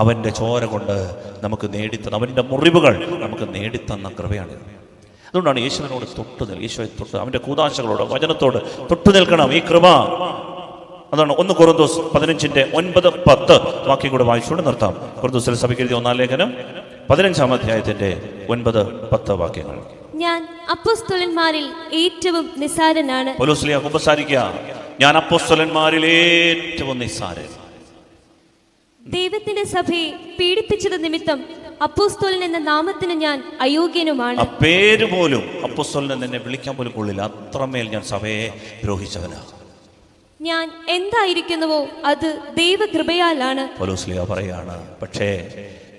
അവൻ്റെ ചോര കൊണ്ട് നമുക്ക് നേടിത്തന്ന, അവൻ്റെ മുറിവുകൾ നമുക്ക് നേടിത്തന്ന കൃപയാണിത്. അതുകൊണ്ടാണ് യേശുവിനോട് യേശുവെ തൊട്ട് അവൻ്റെ കൂദാശകളോട് വചനത്തോട് തൊട്ടു നിൽക്കണം ഈ കൃപ. അതാണ് 1 കൊറിന്തോസ് 15:9-10 വാക്യം കൂടെ വായിച്ചുകൊണ്ട് നിർത്താം. കൊറിന്തോസിലെ സഭയ്ക്ക് എഴുതിയ 1-ാം ലേഖനം 15-ാം അധ്യായത്തിന്റെ 9-10 വാക്യങ്ങൾ. ഞാൻ അപ്പോസ്തലന്മാരിൽ ഏറ്റവും നിസ്സാരനാണ്. പൗലോസ് ഉപസാരിക്കുക, ഞാൻ അപ്പോസ്തലന്മാരിൽ ഏറ്റവും നിസ്സാരൻ. ദൈവത്തിന്റെ സഭയെ പീഡിപ്പിച്ചത് നിമിത്തം അപ്പോസ്തലൻ എന്ന നാമത്തിന് ഞാൻ അയോഗ്യനുമാണ്. ആ പേര് പോലും അപ്പോസ്തലൻ എന്നെ വിളിക്കാൻ പോലും കൊള്ളില്ല, അത്രമേൽ ഞാൻ സഭയെ ദ്രോഹിച്ചവനാണ്. ഞാൻ എന്തായിരിക്കുന്നുവോ അത് ദൈവകൃപയാലാണ്. പൗലോസ് പറയാണ്, പക്ഷേ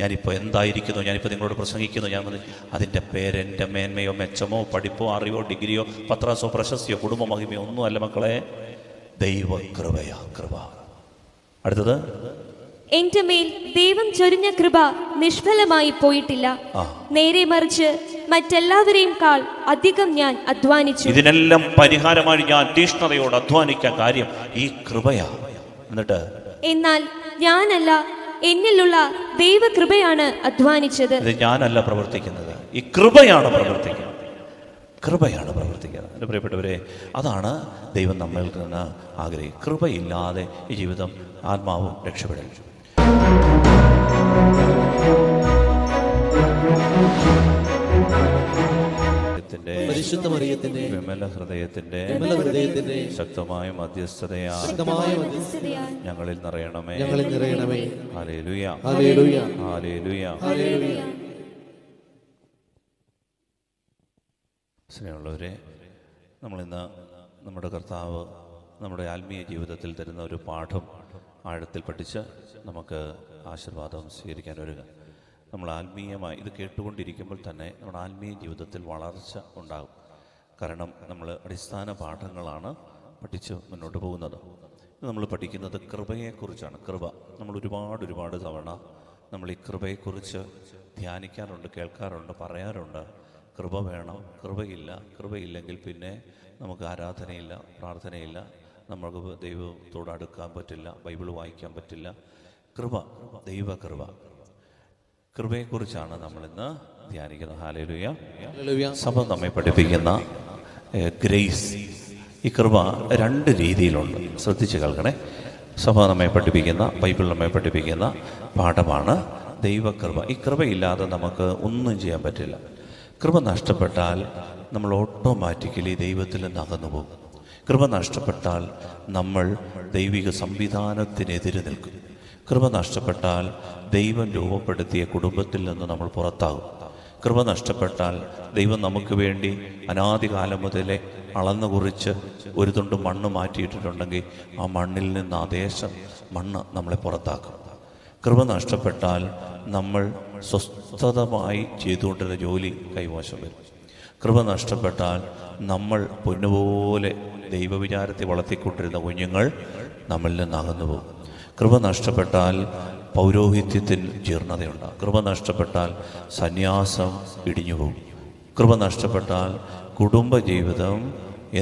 ഞാനിപ്പോൾ എന്തായിരിക്കുന്നു, ഞാനിപ്പോൾ നിങ്ങളോട് പ്രസംഗിക്കുന്നു, ഞാൻ അതിൻ്റെ പേര് എൻ്റെ മേന്മയോ മെച്ചമോ പഠിപ്പോ അറിവോ ഡിഗ്രിയോ പത്രാസോ പ്രശസ്തിയോ കുടുംബ മഹിമയോ ഒന്നുമല്ല മക്കളെ, ദൈവകൃപയാ കൃപ. അടുത്തത്, എന്റെ മേൽ ദൈവം ചൊരിഞ്ഞ കൃപ നിഷ്ഫലമായി പോയിട്ടില്ല. നേരെ മറിച്ച് മറ്റെല്ലാവരെയും കാൾ അധികം ഞാൻ അധ്വാനിച്ചു. ഇതിനെല്ലാം പരിഹാരമായി ഞാൻ തീഷ്ണതയോട് അധ്വാനിക്കാൻ കാര്യം ഈ കൃപയാ. എന്നിട്ട്, എന്നാൽ ഞാനല്ല, എന്നിലുള്ള ദൈവകൃപയാണ് അധ്വാനിച്ചത്. ഇത് ഞാനല്ല പ്രവർത്തിക്കുന്നത്, ഈ കൃപയാണ് പ്രവർത്തിക്കുന്നത്. കൃപയാണ് പ്രവർത്തിക്കുന്നത്. എൻ്റെ പ്രിയപ്പെട്ടവരെ, അതാണ് ദൈവം നമ്മളിൽ നിന്ന് ആഗ്രഹിക്കുന്നത്. കൃപയില്ലാതെ ഈ ജീവിതം ആത്മാവും രക്ഷപ്പെടില്ല. പരിശുദ്ധ മറിയത്തിന്റെ വിമല ഹൃദയത്തിന്റെ ശക്തമായ മധ്യസ്ഥതയാൽ ഞങ്ങളിൽ നിറയണമേ. Hallelujah, hallelujah, hallelujah, hallelujah. സ്നേഹമുള്ളവരെ, നമ്മളിന്ന് നമ്മുടെ കർത്താവ് നമ്മുടെ ആത്മീയ ജീവിതത്തിൽ തരുന്ന ഒരു പാഠം ആഴത്തിൽ പഠിച്ച് നമുക്ക് ആശീർവാദം സ്വീകരിക്കാൻ ഒരുങ്ങുക. നമ്മൾ ആത്മീയമായി ഇത് കേട്ടുകൊണ്ടിരിക്കുമ്പോൾ തന്നെ നമ്മുടെ ആത്മീയ ജീവിതത്തിൽ വളർച്ച ഉണ്ടാകും. കാരണം നമ്മൾ അടിസ്ഥാന പാഠങ്ങളാണ് പഠിച്ച് മുന്നോട്ട് പോകുന്നത്. നമ്മൾ പഠിക്കുന്നത് കൃപയെക്കുറിച്ചാണ്. കൃപ നമ്മൾ ഒരുപാട് തവണ നമ്മൾ ഈ കൃപയെക്കുറിച്ച് ധ്യാനിക്കാറുണ്ട്, കേൾക്കാറുണ്ട്, പറയാറുണ്ട്. കൃപ വേണം, കൃപയില്ലെങ്കിൽ പിന്നെ നമുക്ക് ആരാധനയില്ല, പ്രാർത്ഥനയില്ല, നമുക്ക് ദൈവത്തോട് അടുക്കാൻ പറ്റില്ല, ബൈബിൾ വായിക്കാൻ പറ്റില്ല. ദൈവകൃപ, കൃപയെക്കുറിച്ചാണ് നമ്മളിന്ന് ധ്യാനിക്കുന്നത്. ഹല്ലേലൂയ. സഭ നമ്മെ പഠിപ്പിക്കുന്ന ഗ്രേസ്, ഈ കൃപ 2 രീതിയിലുണ്ട്. ശ്രദ്ധിച്ച് കേൾക്കണേ. സഭ നമ്മെ പഠിപ്പിക്കുന്ന, ബൈബിൾ നമ്മെ പഠിപ്പിക്കുന്ന പാഠമാണ് ദൈവകൃപ. ഈ കൃപയില്ലാതെ നമുക്ക് ഒന്നും ചെയ്യാൻ പറ്റില്ല. കൃപ നഷ്ടപ്പെട്ടാൽ നമ്മൾ ഓട്ടോമാറ്റിക്കലി ദൈവത്തിൽ നിന്ന് അകന്നു പോകും. കൃപ നഷ്ടപ്പെട്ടാൽ നമ്മൾ ദൈവിക സംവിധാനത്തിനെതിരെ നിൽക്കും. കൃപ നഷ്ടപ്പെട്ടാൽ ദൈവം രൂപപ്പെടുത്തിയ കുടുംബത്തിൽ നിന്ന് നമ്മൾ പുറത്താകും. കൃപ നഷ്ടപ്പെട്ടാൽ ദൈവം നമുക്ക് വേണ്ടി അനാദികാലം മുതലേ അളന്നു കുറിച്ച് ഒരു തുണ്ട് മണ്ണ് മാറ്റിയിട്ടിട്ടുണ്ടെങ്കിൽ ആ മണ്ണിൽ നിന്ന് മണ്ണ് നമ്മളെ പുറത്താക്കും. കൃപ നഷ്ടപ്പെട്ടാൽ നമ്മൾ സ്വസ്ഥതമായി ചെയ്തുകൊണ്ടിരുന്ന ജോലി കൈമോശം വരും. കൃപ നഷ്ടപ്പെട്ടാൽ നമ്മൾ പൊന്നുപോലെ ദൈവവിചാരത്തെ വളർത്തിക്കൊണ്ടിരുന്ന കുഞ്ഞുങ്ങൾ നമ്മളിൽ നിന്ന് അകന്നു പോകും. കൃപ നഷ്ടപ്പെട്ടാൽ പൗരോഹിത്യത്തിന് ജീർണതയുണ്ടാകും. കൃപ നഷ്ടപ്പെട്ടാൽ സന്യാസം ഇടിഞ്ഞു പോകും. കൃപ നഷ്ടപ്പെട്ടാൽ കുടുംബജീവിതം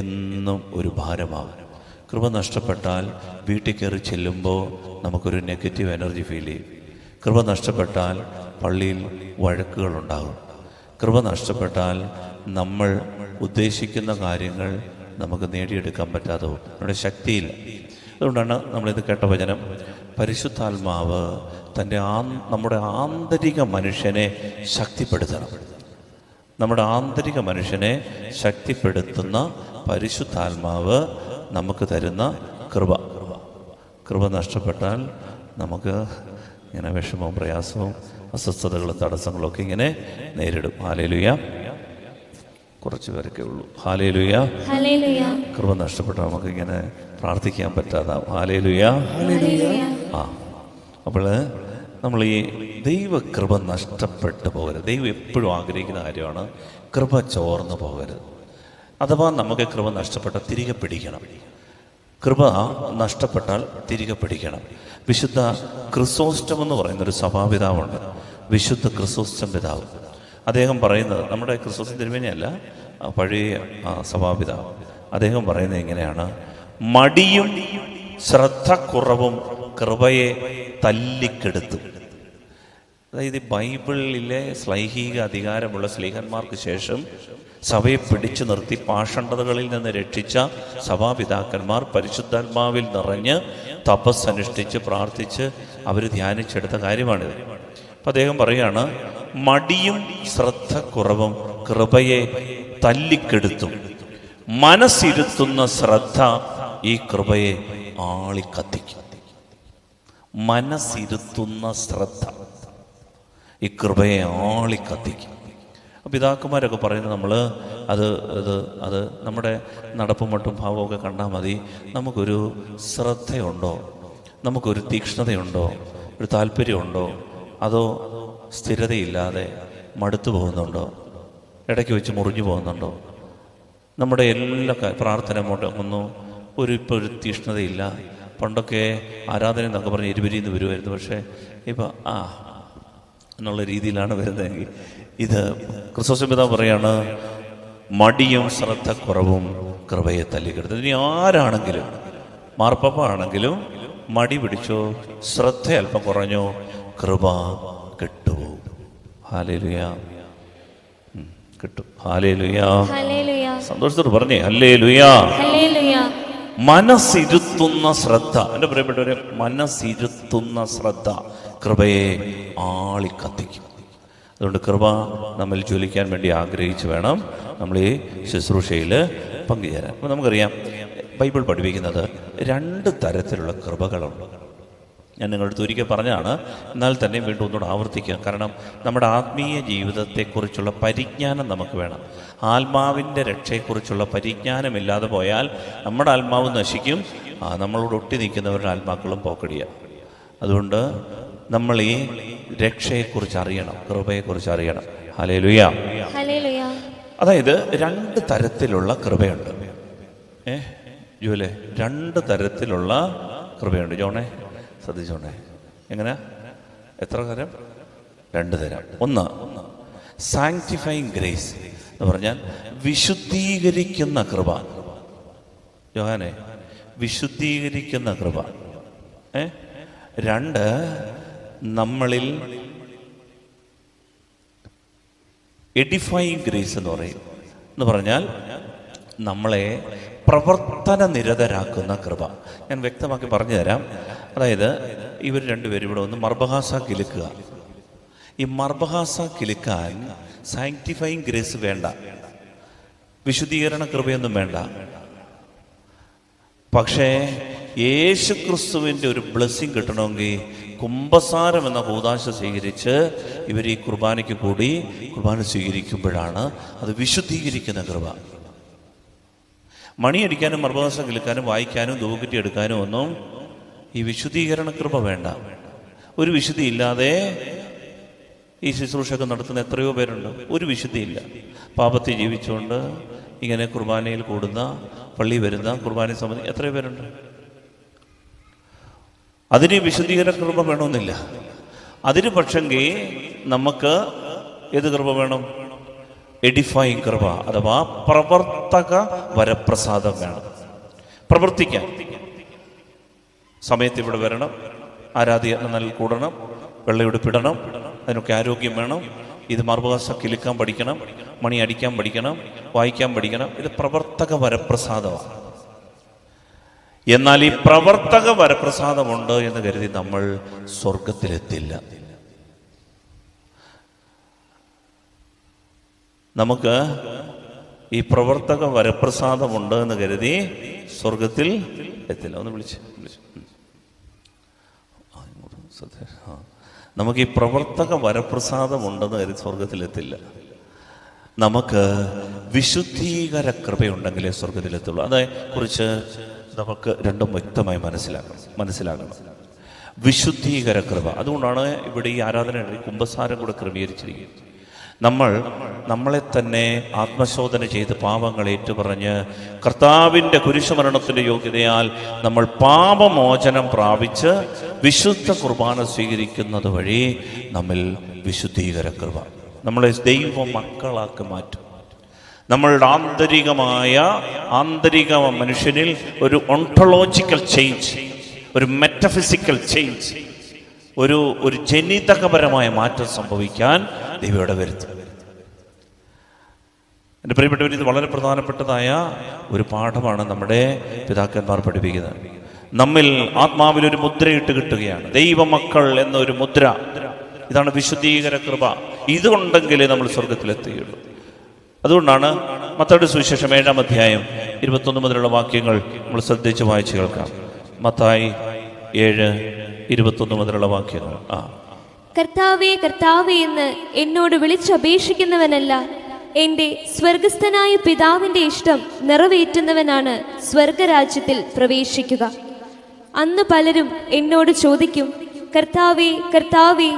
എന്നും ഒരു ഭാരമാകും. കൃപ നഷ്ടപ്പെട്ടാൽ വീട്ടിൽ കയറി ചെല്ലുമ്പോൾ നമുക്കൊരു നെഗറ്റീവ് എനർജി ഫീൽ ചെയ്യും. കൃപ നഷ്ടപ്പെട്ടാൽ പള്ളിയിൽ വഴക്കുകളുണ്ടാകും. കൃപ നഷ്ടപ്പെട്ടാൽ നമ്മൾ ഉദ്ദേശിക്കുന്ന കാര്യങ്ങൾ നമുക്ക് നേടിയെടുക്കാൻ പറ്റാതെ പോകും. നമ്മുടെ ശക്തിയില്ല. അതുകൊണ്ടാണ് നമ്മളിത് കേട്ട വചനം, പരിശുദ്ധാത്മാവ് നമ്മുടെ ആന്തരിക മനുഷ്യനെ ശക്തിപ്പെടുത്തണം. നമ്മുടെ ആന്തരിക മനുഷ്യനെ ശക്തിപ്പെടുത്തുന്ന പരിശുദ്ധാത്മാവ് നമുക്ക് തരുന്ന കൃപ നഷ്ടപ്പെട്ടാൽ നമുക്ക് ഇങ്ങനെ വിഷമവും പ്രയാസവും അസ്വസ്ഥതകളും തടസ്സങ്ങളൊക്കെ ഇങ്ങനെ നേരിടും. ഹല്ലേലൂയ. കുറച്ച് പേരൊക്കെ ഉള്ളൂ. ഹല്ലേലൂയ. കൃപ നഷ്ടപ്പെട്ടാൽ നമുക്ക് ഇങ്ങനെ പ്രാർത്ഥിക്കാൻ പറ്റാതാവും. ഹല്ലേലൂയ. അപ്പോൾ നമ്മൾ ഈ ദൈവകൃപ നഷ്ടപ്പെട്ടു പോകരുത്. ദൈവം എപ്പോഴും ആഗ്രഹിക്കുന്ന കാര്യമാണ് കൃപ ചോർന്നു പോകരുത്. അഥവാ നമുക്ക് കൃപ നഷ്ടപ്പെട്ടാൽ തിരികെ പിടിക്കണം. കൃപ നഷ്ടപ്പെട്ടാൽ തിരികെ പിടിക്കണം. വിശുദ്ധ ക്രിസോസ്റ്റം എന്ന് പറയുന്നൊരു സഭാപിതാവുണ്ട്, വിശുദ്ധ ക്രിസോസ്റ്റം പിതാവ്. അദ്ദേഹം പറയുന്നത്, നമ്മുടെ ക്രിസോസ്റ്റം തിരുമേനിയല്ല, പഴയ സഭാപിതാവ്. അദ്ദേഹം പറയുന്നത് ഇങ്ങനെയാണ്: മടിയും ശ്രദ്ധക്കുറവും കൃപയെ തല്ലിക്കെടുത്തും. അതായത് ബൈബിളിലെ ശ്ലൈഹിക അധികാരമുള്ള ശ്ലീഹന്മാർക്ക് ശേഷം സഭയെ പിടിച്ചു നിർത്തി പാഷണ്ഡതകളിൽ നിന്ന് രക്ഷിച്ച സഭാപിതാക്കന്മാർ പരിശുദ്ധാത്മാവിൽ നിറഞ്ഞ് തപസ്സനുഷ്ഠിച്ച് പ്രാർത്ഥിച്ച് അവർ ധ്യാനിച്ചെടുത്ത കാര്യമാണിത്. അപ്പം അദ്ദേഹം പറയുകയാണ്, മടിയും ശ്രദ്ധക്കുറവും കൃപയെ തല്ലിക്കെടുത്തും, മനസ്സിരുത്തുന്ന ശ്രദ്ധ ഈ കൃപയെ ആളിക്കത്തിക്കും. മനസ്സിരുത്തുന്ന ശ്രദ്ധ ഈ കൃപയെ ആളിക്കത്തിക്കും. പിതാക്കന്മാരൊക്കെ പറയുന്നത് നമ്മൾ അത് നമ്മുടെ നടപ്പും മട്ടും ഭാവമൊക്കെ കണ്ടാൽ മതി. നമുക്കൊരു ശ്രദ്ധയുണ്ടോ, നമുക്കൊരു തീക്ഷ്ണതയുണ്ടോ, ഒരു താല്പര്യമുണ്ടോ, അതോ സ്ഥിരതയില്ലാതെ മടുത്തു പോകുന്നുണ്ടോ, ഇടയ്ക്ക് വെച്ച് മുറിഞ്ഞു പോകുന്നുണ്ടോ? നമ്മുടെ എല്ലാ പ്രാർത്ഥന ഒന്നും ഇപ്പോൾ ഒരു തീക്ഷ്ണതയില്ല. പണ്ടൊക്കെ ആരാധന എന്നൊക്കെ പറഞ്ഞ് ഇരുവരിന്ന് വരുമായിരുന്നു. പക്ഷേ ഇപ്പം എന്നുള്ള രീതിയിലാണ് വരുന്നതെങ്കിൽ ഇത് ക്രിസ്തുവിന്റെ പിതാവ് പറയാണ്, മടിയും ശ്രദ്ധക്കുറവും കൃപയെ തല്ലിക്കെടുത്തു. ഇനി ആരാണെങ്കിലും, മാർപ്പാപ്പ ആണെങ്കിലും മടി പിടിച്ചോ, ശ്രദ്ധ അല്പം കുറഞ്ഞോ, കൃപ കിട്ടുപോകും. ഹല്ലേലൂയ, കിട്ടും. ഹല്ലേലൂയ, സന്തോഷത്തോട് പറഞ്ഞേ ഹല്ലേലൂയ. മനസ്സിരുത്തുന്ന ശ്രദ്ധ, എൻ്റെ പ്രിയപ്പെട്ടവരെ, മനസ്സിരുത്തുന്ന ശ്രദ്ധ കൃപയെ ആളിക്കത്തിക്കും. അതുകൊണ്ട് കൃപ നമ്മിൽ ജ്വലിക്കാൻ വേണ്ടി ആഗ്രഹിച്ച് വേണം നമ്മൾ ഈ ശുശ്രൂഷയിൽ പങ്കുചേരാൻ. അപ്പോൾ നമുക്കറിയാം, ബൈബിൾ പഠിപ്പിക്കുന്നത് 2 തരത്തിലുള്ള കൃപകളുണ്ട്. ഞാൻ നിങ്ങളുടെ അടുത്ത് ഒരിക്കൽ പറഞ്ഞാണ്, എന്നാൽ തന്നെ വീണ്ടും ഒന്നുകൂടെ ആവർത്തിക്കുക. കാരണം നമ്മുടെ ആത്മീയ ജീവിതത്തെക്കുറിച്ചുള്ള പരിജ്ഞാനം നമുക്ക് വേണം. ആത്മാവിൻ്റെ രക്ഷയെക്കുറിച്ചുള്ള പരിജ്ഞാനമില്ലാതെ പോയാൽ നമ്മുടെ ആത്മാവ് നശിക്കും, നമ്മളോട് ഒട്ടി നിൽക്കുന്നവരുടെ ആത്മാക്കളും പോക്കടിയാണ്. അതുകൊണ്ട് നമ്മൾ ഈ രക്ഷയെക്കുറിച്ച് അറിയണം, കൃപയെക്കുറിച്ച് അറിയണം. ഹല്ലേലൂയ. അതായത് 2 തരത്തിലുള്ള കൃപയുണ്ട്. ജോലെ 2 തരത്തിലുള്ള കൃപയുണ്ട്. ജോണേ ശ്രദ്ധിച്ചോണേ, എങ്ങനെ, എത്ര തരം? 2 തരം. ഒന്ന് സാങ്ക്ടിഫൈങ് ഗ്രേസ് എന്ന് പറഞ്ഞാൽ വിശുദ്ധീകരിക്കുന്ന കൃപ. യോഹനെ, വിശുദ്ധീകരിക്കുന്ന കൃപ. 2 നമ്മളിൽ എഡിഫൈങ് ഗ്രേസ് എന്ന് പറയും. എന്ന് പറഞ്ഞാൽ നമ്മളെ പ്രവർത്തന നിരതരാക്കുന്ന കൃപ. ഞാൻ വ്യക്തമാക്കി പറഞ്ഞു തരാം. അതായത് ഇവർ 2 പേരും ഇവിടെ ഒന്ന് മർബഹാസ കിലുക്കുക. ഈ മർബഹാസ കിലുക്കാൻ സാങ്ക്ടിഫൈങ് ഗ്രേസ് വേണ്ട, വിശുദ്ധീകരണ കൃപയൊന്നും വേണ്ട. പക്ഷേ യേശുക്രിസ്തുവിൻ്റെ ഒരു ബ്ലെസ്സിങ് കിട്ടണമെങ്കിൽ കുംഭസാരം എന്ന കൂദാശ സ്വീകരിച്ച് ഇവർ ഈ കുർബാനയ്ക്ക് കൂടി കുർബാന സ്വീകരിക്കുമ്പോഴാണ് അത് വിശുദ്ധീകരിക്കുന്ന കൃപ. മണിയടിക്കാനും മർബഹാസം കിലുക്കാനും വായിക്കാനും ധൂപക്കുറ്റി എടുക്കാനും ഒന്നും ഈ വിശുദ്ധീകരണ കൃപ വേണ്ട. ഒരു വിശുദ്ധി ഇല്ലാതെ ഈ ശുശ്രൂഷയൊക്കെ നടത്തുന്ന എത്രയോ പേരുണ്ട്. ഒരു വിശുദ്ധിയില്ല, പാപത്തിൽ ജീവിച്ചുകൊണ്ട് ഇങ്ങനെ കുർബാനയിൽ കൂടുന്ന, പള്ളി വരുന്ന, കുർബാനയെ സംബന്ധിച്ച് എത്രയോ പേരുണ്ട്. അതിന് വിശുദ്ധീകരണ കൃപ വേണമെന്നില്ല. അതിന് പക്ഷെങ്കിൽ നമുക്ക് ഏത് കൃപ വേണം? എഡിഫൈങ് കൃപ, അഥവാ പ്രവർത്തക വരപ്രസാദം വേണം. പ്രവർത്തിക്കാൻ സമയത്ത് ഇവിടെ വരണം, ആരാധന കൂടണം, വെള്ളയുടുപ്പിടണം, അതിനൊക്കെ ആരോഗ്യം വേണം. ഇത് മർബഹാസ കിലുക്കാൻ പഠിക്കണം, മണി അടിക്കാൻ പഠിക്കണം, വായിക്കാൻ പഠിക്കണം. ഇത് പ്രവർത്തക വരപ്രസാദമാണ്. എന്നാൽ ഈ പ്രവർത്തക വരപ്രസാദമുണ്ട് എന്ന് കരുതി നമ്മൾ സ്വർഗത്തിലെത്തില്ല. നമുക്ക് ഈ പ്രവർത്തക വരപ്രസാദമുണ്ട് എന്ന് കരുതി സ്വർഗത്തിൽ എത്തില്ല. ഒന്ന് വിളിച്ച് നമുക്ക് ഈ പ്രവർത്തക വരപ്രസാദമുണ്ടെന്ന് കരുതി സ്വർഗത്തിലെത്തില്ല. നമുക്ക് വിശുദ്ധീകര കൃപയുണ്ടെങ്കിലേ സ്വർഗത്തിലെത്തുള്ളൂ. അതേക്കുറിച്ച് നമുക്ക് രണ്ടും വ്യക്തമായി മനസ്സിലാകണം. വിശുദ്ധീകര കൃപ. അതുകൊണ്ടാണ് ഇവിടെ ഈ ആരാധന കുംഭസാരം കൂടെ ക്രമീകരിച്ചിരിക്കുന്നത്. നമ്മളെ തന്നെ ആത്മശോധന ചെയ്ത് പാപങ്ങൾ ഏറ്റുപറഞ്ഞ് കർത്താവിൻ്റെ കുരിശുമരണത്തിൻ്റെ യോഗ്യതയാൽ നമ്മൾ പാപമോചനം പ്രാപിച്ച് വിശുദ്ധ കുർബാന സ്വീകരിക്കുന്നത് വഴി നമ്മിൽ വിശുദ്ധീകര കൃപ നമ്മളെ ദൈവ മക്കളാക്കി മാറ്റും. നമ്മളുടെ ആന്തരിക മനുഷ്യനിൽ ഒരു ഒണ്ടോളജിക്കൽ ചേഞ്ച്, ഒരു മെറ്റഫിസിക്കൽ ചേഞ്ച് ഒരു ജനിതകപരമായ മാറ്റം സംഭവിക്കാൻ ദൈവം ഇവിടെ വരുത്തും. എൻ്റെ പ്രിയപ്പെട്ടവർ, ഇത് വളരെ പ്രധാനപ്പെട്ടതായ ഒരു പാഠമാണ് നമ്മുടെ പിതാക്കന്മാർ പഠിപ്പിക്കുന്നത്. നമ്മിൽ ആത്മാവിലൊരു മുദ്രയിട്ട് കിട്ടുകയാണ്, ദൈവമക്കൾ എന്നൊരു മുദ്ര. ഇതാണ് വിശുദ്ധീകര കൃപ. ഇതുകൊണ്ടെങ്കിലേ നമ്മൾ സ്വർഗത്തിലെത്തുകയുള്ളൂ. അതുകൊണ്ടാണ് മത്തായിയുടെ സുവിശേഷം 7-ാം അധ്യായം 21 മുതലുള്ള വാക്യങ്ങൾ നമ്മൾ ശ്രദ്ധിച്ച് വായിച്ചു കേൾക്കാം. മത്തായി 7:21 മുതലുള്ള വാക്യങ്ങൾ. കർത്താവേ, കർത്താവേ എന്ന് എന്നോട് വിളിച്ചപേക്ഷിക്കുന്നവനല്ല, എൻ്റെ സ്വർഗസ്ഥനായ പിതാവിൻ്റെ ഇഷ്ടം നിറവേറ്റുന്നവനാണ് സ്വർഗരാജ്യത്തിൽ പ്രവേശിക്കുക. അന്ന് പലരും എന്നോട് ചോദിക്കും, കർത്താവേ, കർത്താവേ,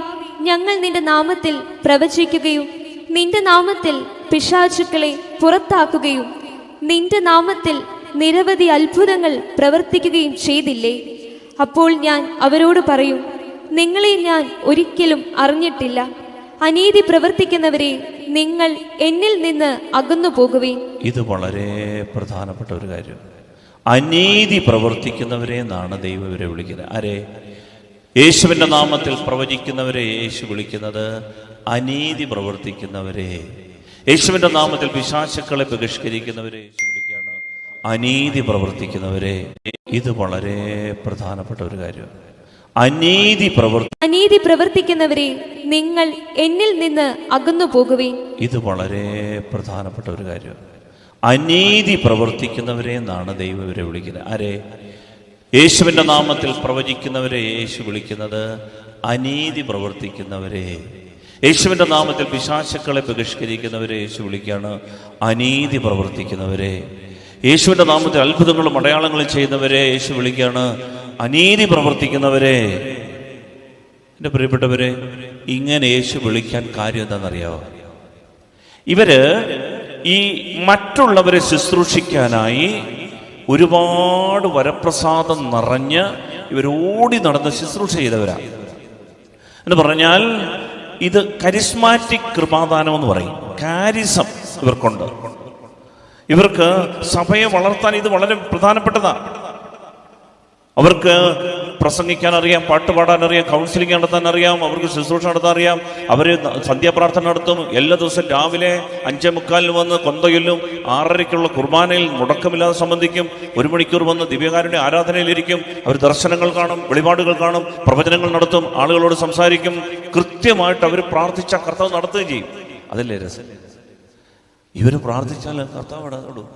ഞങ്ങൾ നിന്റെ നാമത്തിൽ പ്രവചിക്കുകയും നിന്റെ നാമത്തിൽ പിശാചുക്കളെ പുറത്താക്കുകയും നിന്റെ നാമത്തിൽ നിരവധി അത്ഭുതങ്ങൾ പ്രവർത്തിക്കുകയും ചെയ്തില്ലേ? അപ്പോൾ ഞാൻ അവരോട് പറയും, നിങ്ങളെ ഞാൻ ഒരിക്കലും അറിഞ്ഞിട്ടില്ല. അനീതി പ്രവർത്തിക്കുന്നവരെ, നിങ്ങൾ എന്നിൽ നിന്ന് അകന്നു പോകുവേൻ. ഇത് വളരെ പ്രധാനപ്പെട്ട ഒരു കാര്യം. അനീതി പ്രവർത്തിക്കുന്നവരെ എന്നാണ് ദൈവം ഇവരെ വിളിക്കുന്നത്. ആരെ? യേശുവിൻ്റെ നാമത്തിൽ പ്രവചിക്കുന്നവരെ യേശു വിളിക്കുന്നത് അനീതി പ്രവർത്തിക്കുന്നവരെ. യേശുവിൻ്റെ നാമത്തിൽ പിശാചുക്കളെ ബഹിഷ്കരിക്കുന്നവരെ യേശു വിളിക്കുകയാണ് അനീതി പ്രവർത്തിക്കുന്നവരെ. ഇത് വളരെ പ്രധാനപ്പെട്ട ഒരു കാര്യം. അനീതി പ്രവർത്തിക്കുന്നവരെ, നിങ്ങൾ എന്നിൽ നിന്ന് അകന്നു പോകുവേൻ. ഇത് വളരെ പ്രധാനപ്പെട്ട ഒരു കാര്യം. അനീതി പ്രവർത്തിക്കുന്നവരെ എന്നാണ് ദൈവം ഇവരെ വിളിക്കുന്നത്. ആരെ? യേശുവിൻ്റെ നാമത്തിൽ പ്രവചിക്കുന്നവരെ യേശു വിളിക്കുന്നത് അനീതി പ്രവർത്തിക്കുന്നവരെ. യേശുവിൻ്റെ നാമത്തിൽ പിശാചുക്കളെ ബഹിഷ്കരിക്കുന്നവരെ യേശു വിളിക്കുകയാണ് അനീതി പ്രവർത്തിക്കുന്നവരെ. യേശുവിൻ്റെ നാമത്തിൽ അത്ഭുതങ്ങളും അടയാളങ്ങളും ചെയ്യുന്നവരെ യേശു വിളിക്കുകയാണ് അനീതി പ്രവർത്തിക്കുന്നവരെ. എൻ്റെ പ്രിയപ്പെട്ടവരെ, ഇങ്ങനെ യേശു വിളിക്കാൻ കാര്യം എന്താണെന്നറിയാമോ? ഇവര് ഈ മറ്റുള്ളവരെ ശുശ്രൂഷിക്കാനായി ഒരുപാട് വരപ്രസാദം നിറഞ്ഞ് ഇവരോടി നടന്ന് ശുശ്രൂഷ ചെയ്തവരാ. എന്ന് പറഞ്ഞാൽ ഇത് കരിസ്മാറ്റിക് കൃപാദാനം എന്ന് പറയും. കാരിസം ഇവർക്കുണ്ട്. ഇവർക്ക് സഭയെ വളർത്താൻ ഇത് വളരെ പ്രധാനപ്പെട്ടതാണ്. അവർക്ക് പ്രസംഗിക്കാൻ അറിയാം, പാട്ട് പാടാൻ അറിയാം, കൗൺസിലിംഗ് നടത്താൻ അറിയാം, അവർക്ക് ശുശ്രൂഷ നടത്താൻ അറിയാം. അവർ സന്ധ്യാപ്രാർത്ഥന നടത്തും. എല്ലാ ദിവസവും രാവിലെ 5:45 വന്ന് കൊന്തയൊല്ലും, 6:30 കുർബാനയിൽ മുടക്കമില്ലാതെ സംബന്ധിക്കും. 1 മണിക്കൂർ വന്ന് ദിവ്യകാരുണ്യ ആരാധനയിലിരിക്കും. അവർ ദർശനങ്ങൾ കാണും, വെളിപാടുകൾ കാണും, പ്രവചനങ്ങൾ നടത്തും, ആളുകളോട് സംസാരിക്കും. കൃത്യമായിട്ട് അവർ പ്രാർത്ഥിച്ച കർത്താവ് നടത്തുകയും ചെയ്യും. അതല്ലേ രസം? ഇവർ പ്രാർത്ഥിച്ചാൽ കർത്താവ് ഇടപെടും.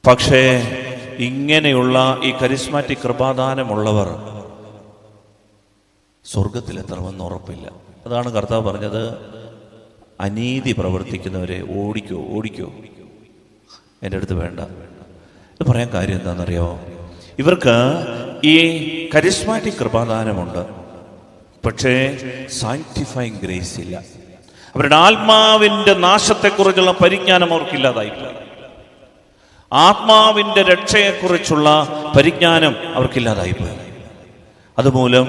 പക്ഷേ ഇങ്ങനെയുള്ള ഈ കരിസ്മാറ്റിക് കൃപാദാനമുള്ളവർ സ്വർഗത്തിലെത്തണമെന്ന് ഉറപ്പില്ല. അതാണ് കർത്താവ് പറഞ്ഞത്, അനീതി പ്രവർത്തിക്കുന്നവരെ ഓടിക്കോ, ഓടിക്കോ, എൻ്റെ അടുത്ത് വേണ്ട. ഇത് പറയാൻ കാര്യം എന്താണെന്നറിയാമോ? ഇവർക്ക് ഈ കരിസ്മാറ്റിക് കൃപാദാനമുണ്ട്, പക്ഷേ സാങ്ക്ടിഫൈങ് ഗ്രേസ് ഇല്ല. അവരുടെ ആത്മാവിൻ്റെ നാശത്തെക്കുറിച്ചുള്ള പരിജ്ഞാനം അവർക്കില്ലാതായില്ല. ആത്മാവിൻ്റെ രക്ഷയെക്കുറിച്ചുള്ള പരിജ്ഞാനം അവർക്കില്ലാതായിപ്പോയി. അതുമൂലം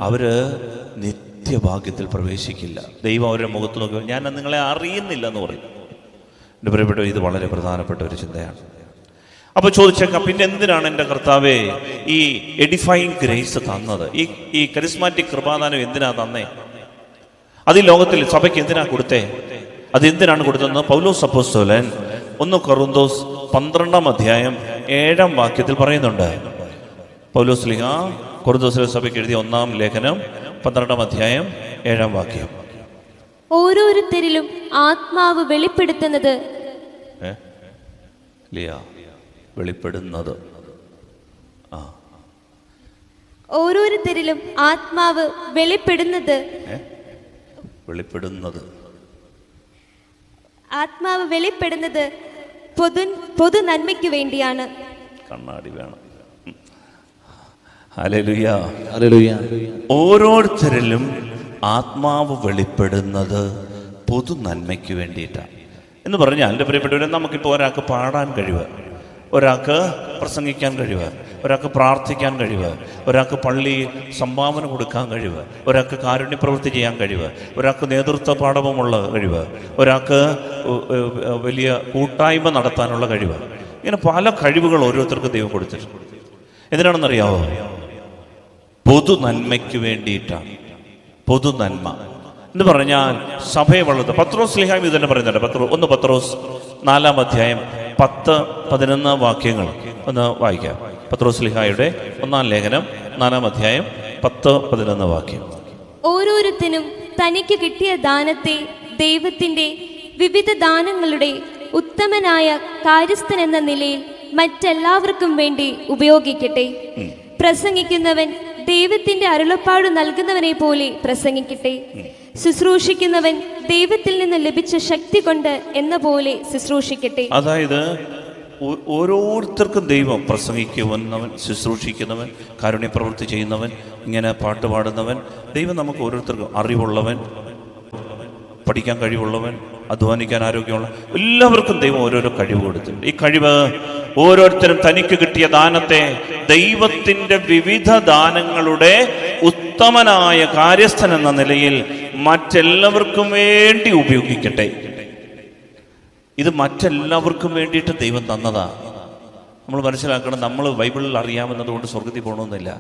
അവര് നിത്യഭാഗ്യത്തിൽ പ്രവേശിക്കില്ല. ദൈവം അവരുടെ മുഖത്ത് നോക്കി, ഞാൻ നിങ്ങളെ അറിയുന്നില്ല എന്ന് പറയും. എൻ്റെ പ്രിയപ്പെട്ട, ഇത് വളരെ പ്രധാനപ്പെട്ട ഒരു ചിന്തയാണ്. അപ്പോൾ ചോദിച്ചേക്കാം, പിന്നെ എന്തിനാണ് എൻ്റെ കർത്താവേ ഈ എഡിഫൈങ് ഗ്രേസ് തന്നത്? ഈ കരിസ്മാറ്റിക് കൃപാദാനം എന്തിനാ തന്നേ? അത് ഈ ലോകത്തിൽ സഭയ്ക്ക് എന്തിനാ കൊടുത്തേ? അത് എന്തിനാണ് കൊടുത്തതെന്ന് പൗലോസ് അപ്പോസ്തലൻ 1 കൊറിന്തോസ് 12-ാം അധ്യായം 7-ാം വാക്യത്തിൽ പറയുന്നുണ്ട്. പൗലോസ് ശ്ലീഹ കൊറിന്തോസിലെ സഭയ്ക്ക് എഴുതിയ 1-ാം ലേഖനം 12-ാം അധ്യായം 7-ാം വാക്യം. ഓരോരുത്തരിലും ആത്മാവ് വെളിപ്പെടുത്തുന്നത് വെളിപ്പെടുന്നത് ഓരോരുത്തരിലും ആത്മാവ് വെളിപ്പെടുന്നത് ആത്മാവ് വെളിപ്പെടുന്നത് പൊതു നന്മയ്ക്ക് വേണ്ടിയാണ്. കണ്ണാടി വേണം. Hallelujah, hallelujah. ഓരോരുത്തരിലും ആത്മാവ് വെളിപ്പെടുന്നത് പൊതു നന്മയ്ക്ക് വേണ്ടിയിട്ടാണ് എന്ന് പറഞ്ഞാൽ, എൻ്റെ പ്രിയപ്പെട്ടവരെ, നമുക്കിപ്പോൾ ഒരാൾക്ക് പാടാൻ കഴിവ്, ഒരാൾക്ക് പ്രസംഗിക്കാൻ കഴിവ്, ഒരാൾക്ക് പ്രാർത്ഥിക്കാൻ കഴിവ്, ഒരാൾക്ക് പള്ളി സംഭാവന കൊടുക്കാൻ കഴിവ്, ഒരാൾക്ക് കാരുണ്യപ്രവൃത്തി ചെയ്യാൻ കഴിവ്, ഒരാൾക്ക് നേതൃത്വ പാഠവുമുള്ള കഴിവ്, ഒരാൾക്ക് വലിയ കൂട്ടായ്മ നടത്താനുള്ള കഴിവ്. ഇങ്ങനെ പല കഴിവുകൾ ഓരോരുത്തർക്ക് ദൈവം കൊടുത്തിട്ടുണ്ട്. എന്തിനാണെന്നറിയാമോ? പൊതു നന്മയ്ക്ക് വേണ്ടിയിട്ടാണ്. പൊതു നന്മ എന്ന് പറഞ്ഞാൽ സഭയെ വളർത്തുക. പത്രോസ് ശ്ലീഹായും ഇത് തന്നെ പറയുന്നുണ്ട്. 1 പത്രോസ് 4 അധ്യായം 10-11 വാക്യങ്ങൾ ഒന്ന് വായിക്കാം. പത്രോസ് ശ്ലീഹായുടെ 1 ലേഖനം 4 അധ്യായം 10-11 വാക്യം. ഓരോരുത്തനും തനിക്ക് കിട്ടിയ ദാനത്തെ ദൈവത്തിന്റെ വിവിധ ദാനങ്ങളുടെ ഉത്തമനായ കാര്യസ്ഥൻ എന്ന നിലയിൽ മറ്റെല്ലാവർക്കും വേണ്ടി ഉപയോഗിക്കട്ടെ. പ്രസംഗിക്കുന്നവൻ ദൈവത്തിന്റെ അരുളപ്പാട് നൽകുന്നവനെ പോലെ പ്രസംഗിക്കട്ടെ. ശുശ്രൂഷിക്കുന്നവൻ ദൈവത്തിൽ നിന്ന് ലഭിച്ച ശക്തി കൊണ്ട് എന്ന പോലെ ശുശ്രൂഷിക്കട്ടെ. അതായത് ഓരോരുത്തർക്കും ദൈവം പ്രസംഗിക്കുന്നവൻ, ശുശ്രൂഷിക്കുന്നവൻ, കാരുണ്യപ്രവൃത്തി ചെയ്യുന്നവൻ, ഇങ്ങനെ പാട്ട് പാടുന്നവൻ, ദൈവം നമുക്ക് ഓരോരുത്തർക്കും അറിവുള്ളവൻ, പഠിക്കാൻ കഴിവുള്ളവൻ, അധ്വാനിക്കാൻ ആരോഗ്യമുള്ള എല്ലാവർക്കും ദൈവം ഓരോരോ കഴിവ് കൊടുത്തിട്ടുണ്ട്. ഈ കഴിവ് ഓരോരുത്തരും തനിക്ക് കിട്ടിയ ദാനത്തെ ദൈവത്തിൻ്റെ വിവിധ ദാനങ്ങളുടെ ഉത്തമനായ കാര്യസ്ഥൻ എന്ന നിലയിൽ മറ്റെല്ലാവർക്കും വേണ്ടി ഉപയോഗിക്കട്ടെ. ഇത് മറ്റെല്ലാവർക്കും വേണ്ടിയിട്ട് ദൈവം തന്നതാ. നമ്മൾ മനസ്സിലാക്കണം, നമ്മൾ ബൈബിളിൽ അറിയാമെന്നതുകൊണ്ട് സ്വർഗത്തിൽ പോകണമെന്നില്ല.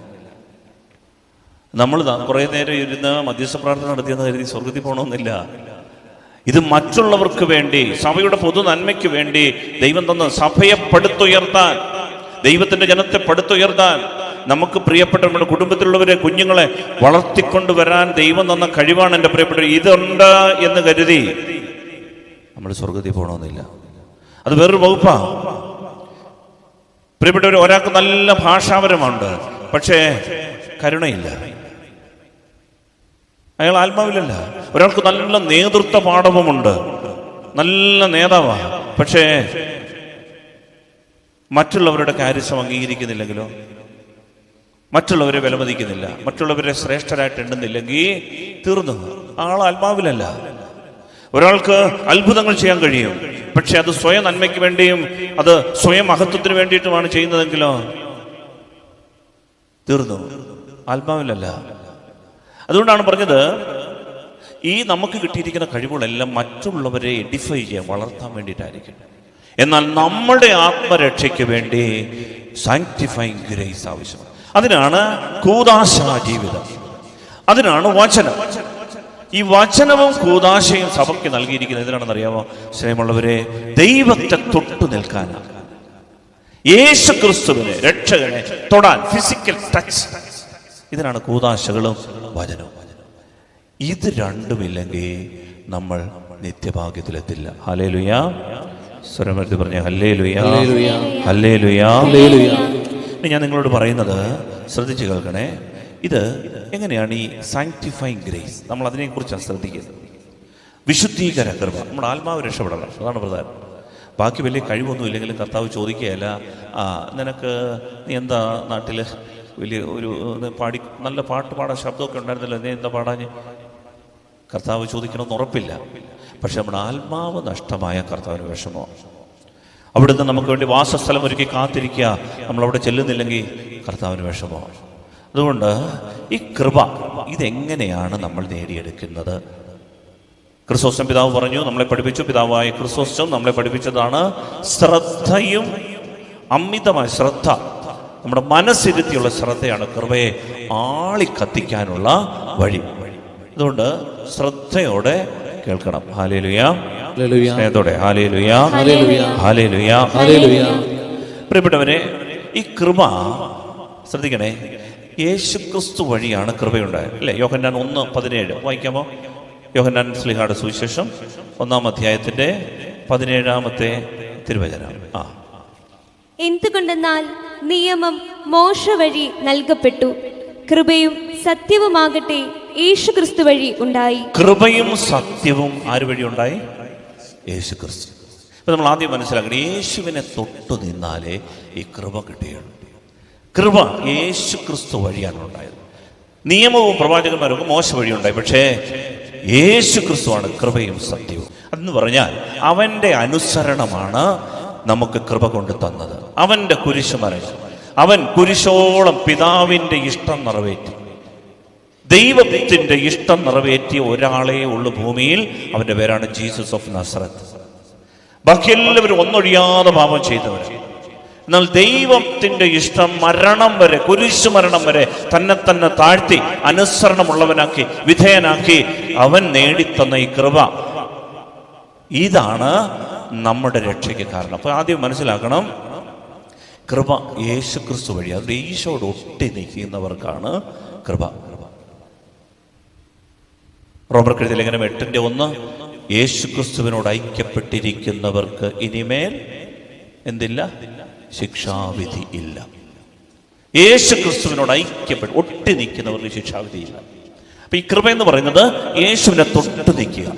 നമ്മൾ കുറേ നേരം ഇരുന്ന് മധ്യസ്ഥ പ്രാർത്ഥന നടത്തിയെന്ന് കരുതി സ്വർഗത്തിൽ പോകണമെന്നില്ല. ഇത് മറ്റുള്ളവർക്ക് വേണ്ടി, സഭയുടെ പൊതു നന്മയ്ക്ക് വേണ്ടി ദൈവം തന്ന, സഭയെ പടുത്തുയർത്താൻ, ദൈവത്തിന്റെ ജനത്തെ പടുത്തുയർത്താൻ, നമുക്ക് പ്രിയപ്പെട്ട നമ്മുടെ കുടുംബത്തിലുള്ളവരെ, കുഞ്ഞുങ്ങളെ വളർത്തിക്കൊണ്ടുവരാൻ ദൈവം തന്ന കഴിവാണ് എൻ്റെ പ്രിയപ്പെട്ടവർ. ഇതുണ്ട് എന്ന് കരുതി നമ്മൾ സ്വർഗത്തിൽ പോകണമെന്നില്ല. അത് വേറൊരു വകുപ്പാ. പ്രിയപ്പെട്ടവർ, ഒരാൾക്ക് നല്ല ഭാഷാപരമുണ്ട്, പക്ഷേ കരുണയില്ല, അയാൾ ആത്മാവിലല്ല. ഒരാൾക്ക് നല്ല നേതൃത്വ പാഠവുമുണ്ട്, നല്ല നേതാവാ, പക്ഷേ മറ്റുള്ളവരുടെ കാര്യസം അംഗീകരിക്കുന്നില്ലെങ്കിലോ, മറ്റുള്ളവരെ വിലമതിക്കുന്നില്ല, മറ്റുള്ളവരെ ശ്രേഷ്ഠരായിട്ട് എണ്ണുന്നില്ലെങ്കിൽ തീർന്നു, ആൾ ആത്മാവിലല്ല. ഒരാൾക്ക് അത്ഭുതങ്ങൾ ചെയ്യാൻ കഴിയും, പക്ഷെ അത് സ്വയം നന്മയ്ക്ക് വേണ്ടിയും അത് സ്വയം മഹത്വത്തിന് വേണ്ടിയിട്ടുമാണ് ചെയ്യുന്നതെങ്കിലോ തീർന്നു, ആത്മാവിലല്ല. അതുകൊണ്ടാണ് പറഞ്ഞത്, ഈ നമുക്ക് കിട്ടിയിരിക്കുന്ന കഴിവുകളെല്ലാം മറ്റുള്ളവരെ എഡിഫൈ ചെയ്യാൻ, വളർത്താൻ വേണ്ടിയിട്ടായിരിക്കും. എന്നാൽ നമ്മുടെ ആത്മരക്ഷയ്ക്ക് വേണ്ടി സാങ്ക്ടിഫൈങ് ഗ്രേസ് ആവശ്യമാണ്. അതിനാണ് കൂദാശ ജീവിതം, അതിനാണ് വചനം. ഈ വചനവും കൂദാശയും സഭയ്ക്ക് നൽകിയിരിക്കുന്നത് എന്തിനാണെന്ന് അറിയാമോ? സ്നേഹമുള്ളവരെ, ദൈവത്തെ തൊട്ടു നിൽക്കാനാണ്. യേശു ക്രിസ്തുവിനെ, രക്ഷകനെ തൊടാൻ, ഫിസിക്കൽ ടച്ച്. ഇതിനാണ് കൂദാശകളും വചനവും. ഇത് രണ്ടുമില്ലെങ്കിൽ നമ്മൾ നിത്യഭാഗ്യത്തിലെത്തില്ല. ഹല്ലേലൂയാ. സ്വരമെടുത്ത് പറഞ്ഞ ഹല്ലേലൂയാ, ഹല്ലേലൂയാ. ഞാൻ നിങ്ങളോട് പറയുന്നത് ശ്രദ്ധിച്ചു കേൾക്കണേ. ഇത് എങ്ങനെയാണ് ഈ സാങ്ക്ടിഫൈങ് ഗ്രേസ്? നമ്മൾ അതിനെക്കുറിച്ചാണ് ശ്രദ്ധിക്കുന്നത്. വിശുദ്ധീകര കൃപ, നമ്മുടെ ആത്മാവ് രക്ഷപ്പെടണം, അതാണ് പ്രധാനം. ബാക്കി വലിയ കഴിവൊന്നും ഇല്ലെങ്കിലും കർത്താവ് ചോദിക്കുകയല്ല, നിനക്ക് നീ എന്താ നാട്ടിൽ വലിയ ഒരു പാടി നല്ല പാട്ട് പാടാൻ ശബ്ദമൊക്കെ ഉണ്ടായിരുന്നല്ലോ, നീ എന്താ പാടാഞ്ഞ്? കർത്താവ് ചോദിക്കണമെന്ന് ഉറപ്പില്ല. പക്ഷെ നമ്മുടെ ആത്മാവ് നഷ്ടമായ കർത്താവിന് വിഷമമാണ്. അവിടുന്ന് നമുക്ക് വേണ്ടി വാസസ്ഥലം ഒരുക്കി കാത്തിരിക്കുക, നമ്മളവിടെ ചെല്ലുന്നില്ലെങ്കിൽ കർത്താവിന് വിഷമമാണ്. അതുകൊണ്ട് ഈ കൃപ ഇതെങ്ങനെയാണ് നമ്മൾ നേടിയെടുക്കുന്നത്? ക്രിസ്തോസ്റ്റം പിതാവ് പറഞ്ഞു, നമ്മളെ പഠിപ്പിച്ചു, പിതാവായ ക്രിസ്തോസ്റ്റം നമ്മളെ പഠിപ്പിച്ചതാണ് ശ്രദ്ധയും അമിതമായ ശ്രദ്ധ. നമ്മുടെ മനസ്സിരുത്തിയുള്ള ശ്രദ്ധയാണ് കൃപയെ ആളിക്കത്തിക്കാനുള്ള വഴി. അതുകൊണ്ട് ശ്രദ്ധയോടെ കേൾക്കണം. ഹല്ലേലൂയാ, സ്നേഹത്തോടെ ഹല്ലേലൂയാ, ഹല്ലേലൂയാ, ഹല്ലേലൂയാ. പ്രിയപ്പെട്ടവരെ, ഈ കൃപ ശ്രദ്ധിക്കണേ, യേശുക്രിസ്തു വഴിയാണ് കൃപയുണ്ടായത്, അല്ലേ? യോഹന്നാൻ 1:17 വായിക്കാമോ? യോഹന്നാൻ ശ്ലീഹായുടെ സുവിശേഷം 1 അധ്യായത്തിന്റെ 17 തിരുവചനം. എന്തുകൊണ്ടെന്നാൽ നിയമം മോശ വഴി നൽകപ്പെട്ടു, കൃപയും സത്യവുമാകട്ടെ യേശുക്രിസ്തു വഴി ഉണ്ടായി. കൃപയും സത്യവും ആര് വഴി ഉണ്ടായി? യേശുക്രിസ്തു. ഇപ്പൊ നമ്മൾ ആദ്യം മനസ്സിലാക്കണം, യേശുവിനെ തൊട്ടു നിന്നാലേ ഈ കൃപ കിട്ടുകയുള്ളൂ. കൃപ യേശുക്രിസ്തു വഴിയാണ് ഉണ്ടായത്. നിയമവും പ്രവാചകന്മാരൊക്കെ മോശ വഴി ഉണ്ടായി, പക്ഷേ യേശുക്രിസ്തുവാണ് കൃപയും സത്യവും. അതെന്ന് പറഞ്ഞാൽ അവൻ്റെ അനുസരണമാണ് നമുക്ക് കൃപ കൊണ്ട് തന്നത്. അവൻ്റെ കുരിശുമരണം, അവൻ കുരിശോളം പിതാവിൻ്റെ ഇഷ്ടം നിറവേറ്റി, ദൈവത്തിന്റെ ഇഷ്ടം നിറവേറ്റിയ ഒരാളേ ഉള്ളു ഭൂമിയിൽ. അവൻ്റെ പേരാണ് ജീസസ് ഓഫ് നസറത്ത്. ബാക്കി എല്ലാവരും ഒന്നൊഴിയാതെ പാപം ചെയ്തവർ. എന്നാൽ ദൈവത്തിൻ്റെ ഇഷ്ടം മരണം വരെ, കുരിശു മരണം വരെ തന്നെ തന്നെ താഴ്ത്തി അനുസരണമുള്ളവനാക്കി വിധേയനാക്കി അവൻ നേടിത്തന്ന ഈ കൃപ, ഇതാണ് നമ്മുടെ രക്ഷയ്ക്ക് കാരണം. അപ്പൊ ആദ്യം മനസ്സിലാക്കണം, കൃപ യേശുക്രിസ്തു വഴി, അതുകൊണ്ട് ഈശോട് ഒട്ടി നിൽക്കുന്നവർക്കാണ് കൃപ. റോമർക്കെഴുതിയ ലേഖനം 8:1, യേശുക്രിസ്തുവിനോട് ഐക്യപ്പെട്ടിരിക്കുന്നവർക്ക് ഇനിമേൽ എന്തില്ല? ശിക്ഷാവിധി ഇല്ല. യേശുക്രിസ്തുവിനോട് ഒട്ടി നിൽക്കുന്നവർക്ക് ശിക്ഷാവിധിയില്ല. അപ്പൊ ഈ കൃപ എന്ന് പറയുന്നത് യേശുവിനെ തൊട്ട് നിൽക്കുക.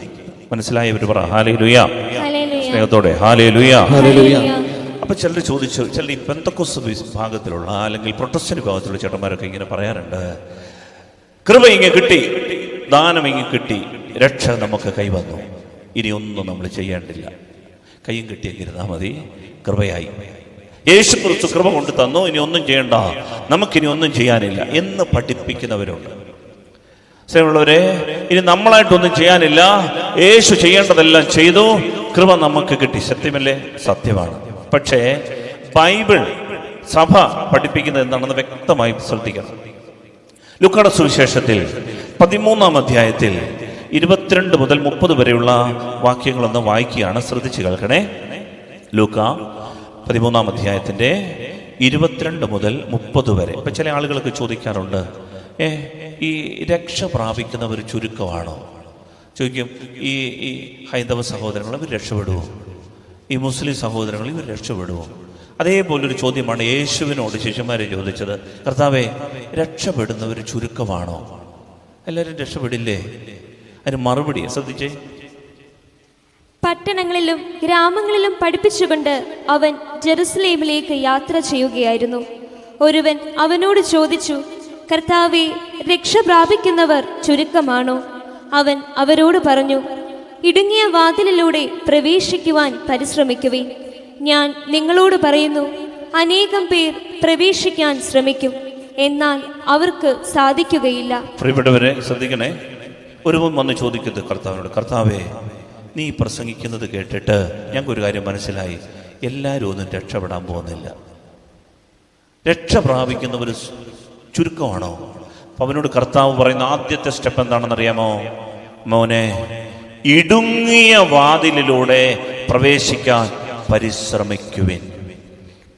മനസ്സിലായവർ പറ ഹല്ലേലൂയ, സ്നേഹത്തോടെ ഹല്ലേലൂയ. അപ്പൊ ചിലർ ചോദിച്ചു, ചിലർ ഈ പെന്തക്കോസ്ത് വിഭാഗത്തിലുള്ള അല്ലെങ്കിൽ പ്രൊട്ടസ്റ്റന്റ് വിഭാഗത്തിലുള്ള ചേട്ടന്മാരൊക്കെ ഇങ്ങനെ പറയാറുണ്ട്, കൃപ ഇങ്ങനെ കിട്ടി, ദാനം ഇങ്ങനെ കിട്ടി, രക്ഷ നമുക്ക് കൈവന്നു, ഇനി ഒന്നും നമ്മൾ ചെയ്യേണ്ടില്ല, കയ്യും കിട്ടിയെങ്കിരുന്നാൽ മതി, കൃപയായി, യേശുക്രിസ്തു കൃപ കൊണ്ട് തന്നു, ഇനി ഒന്നും ചെയ്യണ്ട, നമുക്കിനി ഒന്നും ചെയ്യാനില്ല എന്ന് പഠിപ്പിക്കുന്നവരുണ്ട്. സ്നേഹമുള്ളവരെ, ഇനി നമ്മളായിട്ടൊന്നും ചെയ്യാനില്ല, യേശു ചെയ്യേണ്ടതെല്ലാം ചെയ്തു, കൃപ നമുക്ക് കിട്ടി. സത്യമല്ലേ? സത്യമാണ്. പക്ഷേ ബൈബിൾ, സഭ പഠിപ്പിക്കുന്നത് എന്താണെന്ന് വ്യക്തമായി ശ്രദ്ധിക്കണം. ലൂക്കായുടെ സുവിശേഷത്തിൽ 13-ാം അധ്യായത്തിൽ 22 മുതൽ 30 വരെയുള്ള വാക്യങ്ങളൊന്ന് വായിക്കുകയാണ്. ശ്രദ്ധിച്ച് കേൾക്കണേ. ലൂക്ക 13-ാം അധ്യായത്തിന്റെ 22 മുതൽ 30 വരെ. ഇപ്പൊ ചില ആളുകളൊക്കെ ചോദിക്കാറുണ്ട്, ഈ രക്ഷ പ്രാപിക്കുന്നവർ ചുരുക്കമാണോ? ചോദിക്കും, ഈ ഹൈന്ദവ സഹോദരങ്ങൾ ഇവർ രക്ഷപ്പെടുമോ? ഈ മുസ്ലിം സഹോദരങ്ങൾ ഇവർ രക്ഷപ്പെടുമോ? അതേപോലൊരു ചോദ്യമാണ് യേശുവിനോട് ശിഷ്യന്മാരെ ചോദിച്ചത്, കർത്താവേ, രക്ഷപ്പെടുന്നവർ ചുരുക്കമാണോ? എല്ലാവരും രക്ഷപ്പെടില്ലേ? അതിന് മറുപടി ശ്രദ്ധിച്ചേ. പട്ടണങ്ങളിലും ഗ്രാമങ്ങളിലും പഠിപ്പിച്ചുകൊണ്ട് അവൻ ജെറുസലേമിലേക്ക് യാത്ര ചെയ്യുകയായിരുന്നു. ഒരുവൻ അവനോട് ചോദിച്ചു, കർത്താവേ, രക്ഷ പ്രാപിക്കുന്നവർ ചുരുക്കമാണോ? അവൻ അവരോട് പറഞ്ഞു, ഇടുങ്ങിയ വാതിലിലൂടെ പ്രവേശിക്കുവാൻ പരിശ്രമിക്കുവിൻ. ഞാൻ നിങ്ങളോട് പറയുന്നു, അനേകം പേർ പ്രവേശിക്കാൻ ശ്രമിക്കും, എന്നാൽ അവർക്ക് സാധിക്കുകയില്ല. പ്രിയപ്പെട്ടവരെ ശ്രദ്ധിക്കണേ. ഒരുവൻ വന്ന് ചോദിക്കുന്നത് കർത്താവിനോട്, കർത്താവേ, നീ പ്രസംഗിക്കുന്നത് കേട്ടിട്ട് ഞങ്ങൾക്കൊരു കാര്യം മനസ്സിലായി, എല്ലാവരും ഒന്നും രക്ഷപ്പെടാൻ പോകുന്നില്ല, രക്ഷ പ്രാപിക്കുന്നവർ ചുരുക്കമാണോ? അപ്പൊ അവനോട് കർത്താവ് പറയുന്ന ആദ്യത്തെ സ്റ്റെപ്പ് എന്താണെന്നറിയാമോ? മോനെ, ഇടുങ്ങിയ വാതിലിലൂടെ പ്രവേശിക്കാൻ പരിശ്രമിക്കുവിൻ.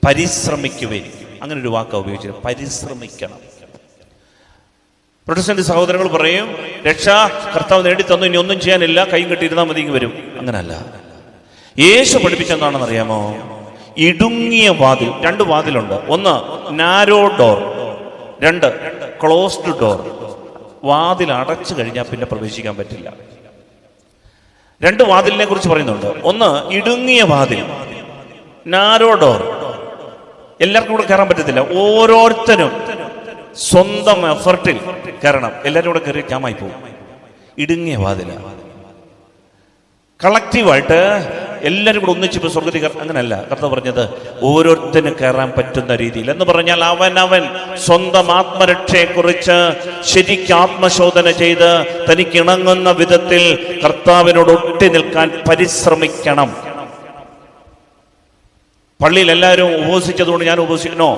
പരിശ്രമിക്കുവിൻ, അങ്ങനെ ഒരു വാക്കാണ് ഉപയോഗിച്ചത്, പരിശ്രമിക്കണം. പ്രൊട്ടസ്റ്റന്റ് സഹോദരങ്ങൾ പറയും, രക്ഷ കർത്താവ് നേടിത്തന്നു, ഇനി ഒന്നും ചെയ്യാനില്ല, കൈ കെട്ടിയിരുന്നാൽ മതി, വരും. അങ്ങനല്ല. യേശു പഠിപ്പിച്ചെന്താണെന്ന് അറിയാമോ? ഇടുങ്ങിയ വാതിൽ. 2 വാതിലുണ്ട്. ഒന്ന് നാരോ ഡോർ, 2 ക്ലോസ്ഡ് ഡോർ. വാതിൽ അടച്ചു കഴിഞ്ഞാൽ പിന്നെ പ്രവേശിക്കാൻ പറ്റില്ല. 2 വാതിലിനെ കുറിച്ച് പറയുന്നുണ്ട്. ഒന്ന് ഇടുങ്ങിയ വാതിൽ, നാരോ ഡോർ. എല്ലാവർക്കും കൂടെ കയറാൻ പറ്റത്തില്ല, ഓരോരുത്തരും സ്വന്തം എഫർട്ടിൽ കയറണം. എല്ലാവരും കൂടെ കയറി ജാമായി പോകും. ഇടുങ്ങിയ വാതില. കളക്റ്റീവായിട്ട് എല്ലാവരും കൂടെ ഒന്നിച്ചിപ്പോൾ സ്വർഗത്തിൽ അങ്ങനല്ല കർത്താവ് പറഞ്ഞത്, ഓരോരുത്തരും കയറാൻ പറ്റുന്ന രീതിയിൽ. എന്ന് പറഞ്ഞാൽ അവനവൻ സ്വന്തം ആത്മരക്ഷയെക്കുറിച്ച് ശരിക്കും ആത്മശോധന ചെയ്ത് തനിക്ക് ഇണങ്ങുന്ന വിധത്തിൽ കർത്താവിനോട് ഒട്ടി നിൽക്കാൻ പരിശ്രമിക്കണം. പള്ളിയിൽ എല്ലാവരും ഉപവസിച്ചതുകൊണ്ട് ഞാൻ ഉപവസിക്കണോ?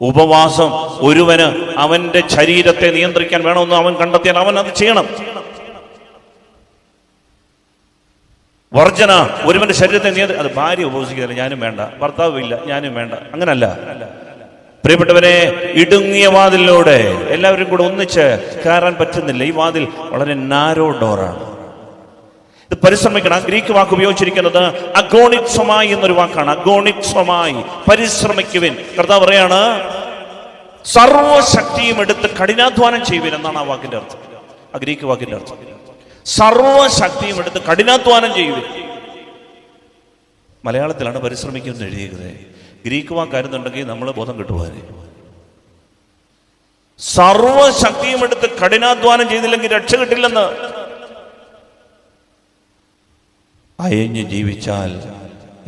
ഉപവാസം ഒരുവന് അവന്റെ ശരീരത്തെ നിയന്ത്രിക്കാൻ വേണമെന്ന് അവൻ കണ്ടെത്തിയാൽ അവൻ അത് ചെയ്യണം. വർജന ഒരുവന്റെ ശരീരത്തെ അത് ഭാര്യ ഉപവസിക്കുന്നില്ല, ഞാനും വേണ്ട, ഭർത്താവ് ഇല്ല, ഞാനും വേണ്ട, അങ്ങനല്ല. പ്രിയപ്പെട്ടവരെ, ഇടുങ്ങിയ വാതിലിലൂടെ എല്ലാവരും കൂടെ ഒന്നിച്ച് കയറാൻ പറ്റുന്നില്ല. ഈ വാതിൽ വളരെ നാരോ ഡോറാണ്. ഇത് പരിശ്രമിക്കണം. ഗ്രീക്ക് വാക്ക് ഉപയോഗിച്ചിരിക്കുന്നത് അഗോണിത്സമായി എന്നൊരു വാക്കാണ്. അഗോണിത്സമായി, പരിശ്രമിക്കുവിൻ. കർത്താവ് പറയാണ്, സർവശക്തിയും എടുത്ത് കഠിനാധ്വാനം ചെയ്യുവിൻ എന്നാണ് ആ വാക്കിന്റെ അർത്ഥം, ആ ഗ്രീക്ക് വാക്കിന്റെ അർത്ഥം. സർവശക്തിയും എടുത്ത് കഠിനാധ്വാനം ചെയ്യുവിൻ. മലയാളത്തിലാണ് പരിശ്രമിക്കുമെന്ന് എഴുതിയിരിക്കുന്നത്. ഗ്രീക്ക് വാക്കായിരുന്നുണ്ടെങ്കിൽ നമ്മൾ ബോധം കിട്ടുവാനെ. സർവശക്തിയും എടുത്ത് കഠിനാധ്വാനം ചെയ്തില്ലെങ്കിൽ രക്ഷ കിട്ടില്ലെന്ന്. അയഞ്ഞ് ജീവിച്ചാൽ,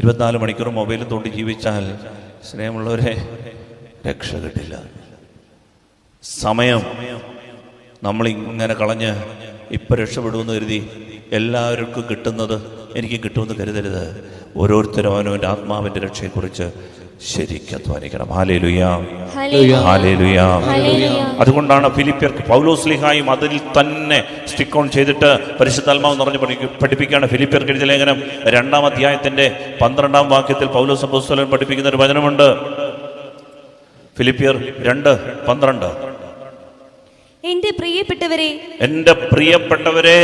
24 മണിക്കൂർ മൊബൈലും തോണ്ടി ജീവിച്ചാൽ, സ്നേഹമുള്ളവരെ, രക്ഷ കിട്ടില്ല. സമയം നമ്മളിങ്ങനെ കളഞ്ഞ് ഇപ്പം രക്ഷപ്പെടുമെന്ന് കരുതി എല്ലാവർക്കും കിട്ടുന്നത് എനിക്ക് കിട്ടുമെന്ന് കരുതരുത്. ഓരോരുത്തരും അവനവൻ്റെ ആത്മാവിൻ്റെ രക്ഷയെക്കുറിച്ച് ശരിക്കും അധ്വാനിക്കണം. Hallelujah, hallelujah. അതുകൊണ്ടാണ് ഫിലിപ്പിയർക്ക് പൗലോസ്ലീഹായും അതിൽ തന്നെ സ്റ്റിക്ക് ഓൺ ചെയ്തിട്ട് പരിശുദ്ധാത്മാവ് നിറഞ്ഞ് പഠിപ്പിക്കുകയാണ്. ഫിലിപ്പിയർക്ക് എഴുതിയ ലേഖനം 2-ാം അധ്യായത്തിന്റെ 12-ാം വാക്യത്തിൽ പൗലോസ് അപ്പോസ്തലൻ പഠിപ്പിക്കുന്ന ഒരു വചനമുണ്ട്. ഫിലിപ്പിയർ 2:12. എന്റെ പ്രിയപ്പെട്ടവരെ,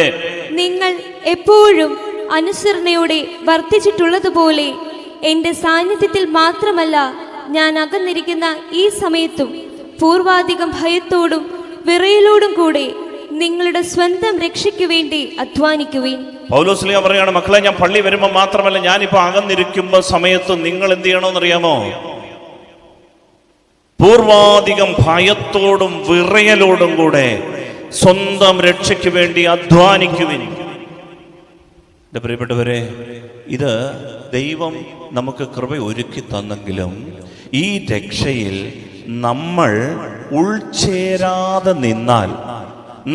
നിങ്ങൾ എപ്പോഴും അനുസരണയോടെ വർത്തിച്ചിട്ടുള്ളതുപോലെ എന്റെ സാന്നിധ്യത്തിൽ മാത്രമല്ല, ഞാൻ അകന്നിരിക്കുന്ന ഈ സമയത്തും പൂർവാധികം ഭയത്തോടും വിറയലോടും കൂടെ നിങ്ങളുടെ സ്വന്തം രക്ഷയ്ക്കു വേണ്ടി അധ്വാനിക്കുവിൻ. പൗലോസ്ലീഹ പറയാണ്, മക്കളെ, ഞാൻ പള്ളി വരുമ്പോൾ മാത്രമല്ല, ഞാനിപ്പോ അകന്നിരിക്കുമ്പോ സമയത്ത് നിങ്ങൾ എന്ത് ചെയ്യണമെന്നറിയാമോ? പൂർവാധികം ഭയത്തോടും വിറയലോടും കൂടെ സ്വന്തം രക്ഷയ്ക്ക് വേണ്ടി അധ്വാനിക്കുവിൻ. എൻ്റെ പ്രിയപ്പെട്ടവരെ, ഇത് ദൈവം നമുക്ക് കൃപ ഒരുക്കി തന്നെങ്കിലും ഈ രക്ഷയിൽ നമ്മൾ ഉൾച്ചേരാതെ നിന്നാൽ,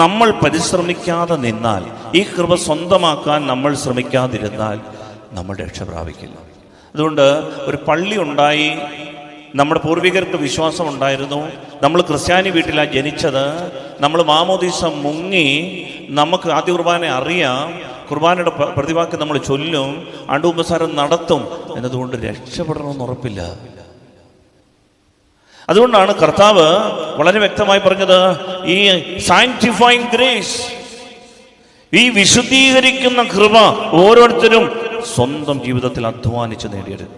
നമ്മൾ പരിശ്രമിക്കാതെ നിന്നാൽ, ഈ കൃപ സ്വന്തമാക്കാൻ നമ്മൾ ശ്രമിക്കാതിരുന്നാൽ നമ്മൾ രക്ഷ പ്രാപിക്കില്ല. അതുകൊണ്ട് ഒരു പള്ളി ഉണ്ടായി, നമ്മുടെ പൂർവികർക്ക് വിശ്വാസം ഉണ്ടായിരുന്നു, നമ്മൾ ക്രിസ്ത്യാനി വീട്ടിലാണ് ജനിച്ചത്, നമ്മൾ മാമോദീസ മുങ്ങി, നമുക്ക് ആദ്യ കുർബാന അറിയാം, കുർബാനയുടെ പ്രതിവാക്യം നമ്മൾ ചൊല്ലും, ആണ്ടുപസാരം നടത്തും എന്നതുകൊണ്ട് രക്ഷപ്പെടണമെന്ന് ഉറപ്പില്ല. അതുകൊണ്ടാണ് കർത്താവ് വളരെ വ്യക്തമായി പറഞ്ഞത്, ഈ സാങ്ക്ടിഫൈങ് ഗ്രേസ്, ഈ വിശുദ്ധീകരിക്കുന്ന കൃപ ഓരോരുത്തരും സ്വന്തം ജീവിതത്തിൽ അധ്വാനിച്ച് നേടിയെടുക്കും.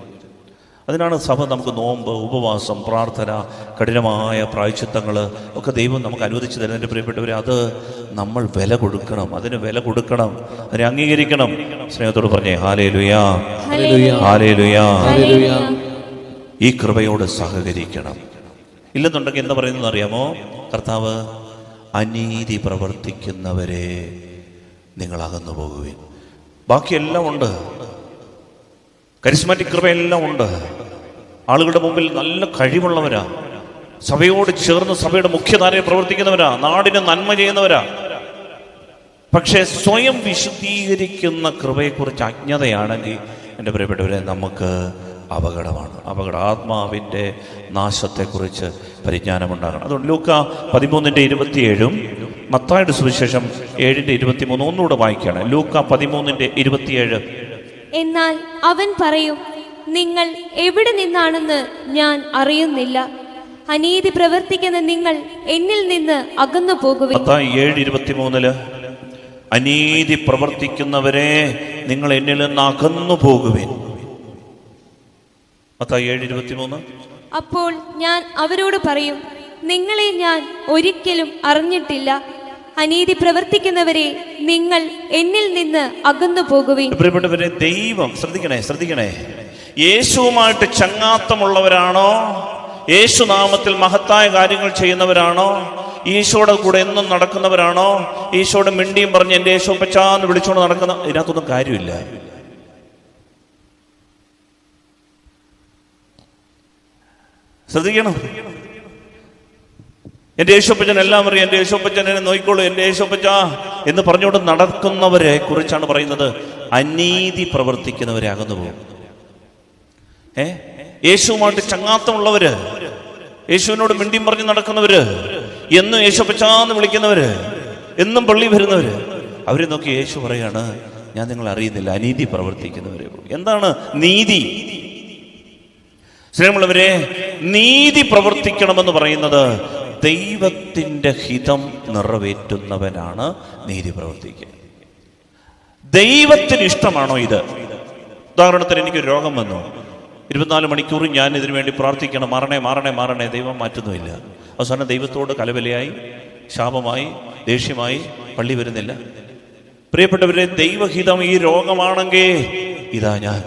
അതിനാണ് സഭ നമുക്ക് നോമ്പ്, ഉപവാസം, പ്രാർത്ഥന, കഠിനമായ പ്രായശ്ചിത്തങ്ങൾ ഒക്കെ ദൈവം നമുക്ക് അനുവദിച്ചു തരുന്നത്. എൻ്റെ പ്രിയപ്പെട്ടവരെ, അത് നമ്മൾ വില കൊടുക്കണം, അതിന് വില കൊടുക്കണം, അതിനെ അംഗീകരിക്കണം. സ്നേഹത്തോട് പറഞ്ഞേ ഹല്ലേലൂയ, ഹല്ലേലൂയ. ഈ കൃപയോട് സഹകരിക്കണം. ഇല്ലെന്നുണ്ടെങ്കിൽ എന്താ പറയുന്നത് അറിയാമോ? കർത്താവ്, അനീതി പ്രവർത്തിക്കുന്നവരെ നിങ്ങൾ അകന്നു പോകുവിൻ. ബാക്കിയെല്ലാം ഉണ്ട്, കരിസ്മാറ്റിക് കൃപയെല്ലാം ഉണ്ട്, ആളുകളുടെ മുമ്പിൽ നല്ല കഴിവുള്ളവരാ, സഭയോട് ചേർന്ന് സഭയുടെ മുഖ്യധാരയെ പ്രവർത്തിക്കുന്നവരാ, നാടിന് നന്മ ചെയ്യുന്നവരാ. പക്ഷേ സ്വയം വിശുദ്ധീകരിക്കുന്ന കൃപയെക്കുറിച്ച് അജ്ഞതയാണെങ്കിൽ എൻ്റെ പ്രിയപ്പെട്ടവരെ, നമുക്ക് അപകടമാണ്. ആത്മാവിൻ്റെ നാശത്തെക്കുറിച്ച് പരിജ്ഞാനമുണ്ടാകണം. അതുകൊണ്ട് ലൂക്കാ 13:27 മത്തായിയുടെ സുവിശേഷം 7:23 ഒന്നുകൂടെ വായിക്കുകയാണ്. ലൂക്കാ 13:27. എന്നാൽ അവൻ പറയും, നിങ്ങൾ എവിടെ നിന്നാണെന്ന് ഞാൻ അറിയുന്നില്ല. അനീതി പ്രവർത്തിക്കുന്ന നിങ്ങൾ എന്നിൽ നിന്ന് അകന്നു പോകുവിൻ. 7:23 അനീതി പ്രവർത്തിക്കുന്നവരെ നിങ്ങൾ എന്നിൽ നിന്ന് അകന്നു പോകുവിൻ. 7:23 അപ്പോൾ ഞാൻ അവരോട് പറയും, നിങ്ങളെ ഞാൻ ഒരിക്കലും അറിഞ്ഞിട്ടില്ല. അനീതി പ്രവർത്തിക്കുന്നവരെ നിങ്ങൾ എന്നിൽ നിന്ന് അകന്നു പോകുവിൻ. പ്രിയപ്പെട്ടവരെ, ദൈവം ശ്രദ്ധിക്കണേ, യേശുവുമായിട്ട് ചങ്ങാത്തമുള്ളവരാണോ, യേശുനാമത്തിൽ മഹത്തായ കാര്യങ്ങൾ ചെയ്യുന്നവരാണോ, ഈശോയുടെ കൂടെ എന്നും നടക്കുന്നവരാണോ, ഈശോയുടെ മിണ്ടിയും പറഞ്ഞ് എൻ്റെ യേശു പച്ചാന്ന് വിളിച്ചുകൊണ്ട് നടക്കുന്ന, ഇതിനകത്തൊന്നും കാര്യമില്ല. ശ്രദ്ധിക്കണം. എൻ്റെ യേശോപ്പച്ചൻ എല്ലാം അറിയാം, എൻ്റെ യേശോപ്പച്ചൻ എന്നെ നോക്കിക്കോളൂ, എൻ്റെ യേശോപ്പച്ച എന്ന് പറഞ്ഞുകൊണ്ട് നടക്കുന്നവരെ കുറിച്ചാണ് പറയുന്നത്. അനീതി പ്രവർത്തിക്കുന്നവരെ അകന്നു പോകും. യേശുവുമായിട്ട് ചങ്ങാത്തമുള്ളവര്, യേശുവിനോട് മിണ്ടിയും പറഞ്ഞ് നടക്കുന്നവര്, എന്നും യേശോപ്പച്ചാന്ന് വിളിക്കുന്നവര്, എന്നും പള്ളി വരുന്നവര്, അവരെ നോക്കി യേശു പറയാണ്, ഞാൻ നിങ്ങളെ അറിയുന്നില്ല. അനീതി പ്രവർത്തിക്കുന്നവരെ. എന്താണ് നീതി? സ്നേഹമുള്ളവരെ, നീതി പ്രവർത്തിക്കണമെന്ന് പറയുന്നത് ദൈവത്തിൻ്റെ ഹിതം നിറവേറ്റുന്നവനാണ് നീതി പ്രവർത്തിക്കുക. ദൈവത്തിന് ഇഷ്ടമാണോ ഇത്? ഉദാഹരണത്തിന്, എനിക്കൊരു രോഗം വന്നു, 24 മണിക്കൂറും ഞാൻ ഇതിനു വേണ്ടി പ്രാർത്ഥിക്കണം, മാറണേ. ദൈവം മാറ്റുന്നുമില്ല. അവസാനം ദൈവത്തോട് കലവലയായി, ശാപമായി, ദേഷ്യമായി പള്ളി വരുന്നില്ല. പ്രിയപ്പെട്ടവരെ, ദൈവഹിതം ഈ രോഗമാണെങ്കിൽ ഇതാ ഞാൻ.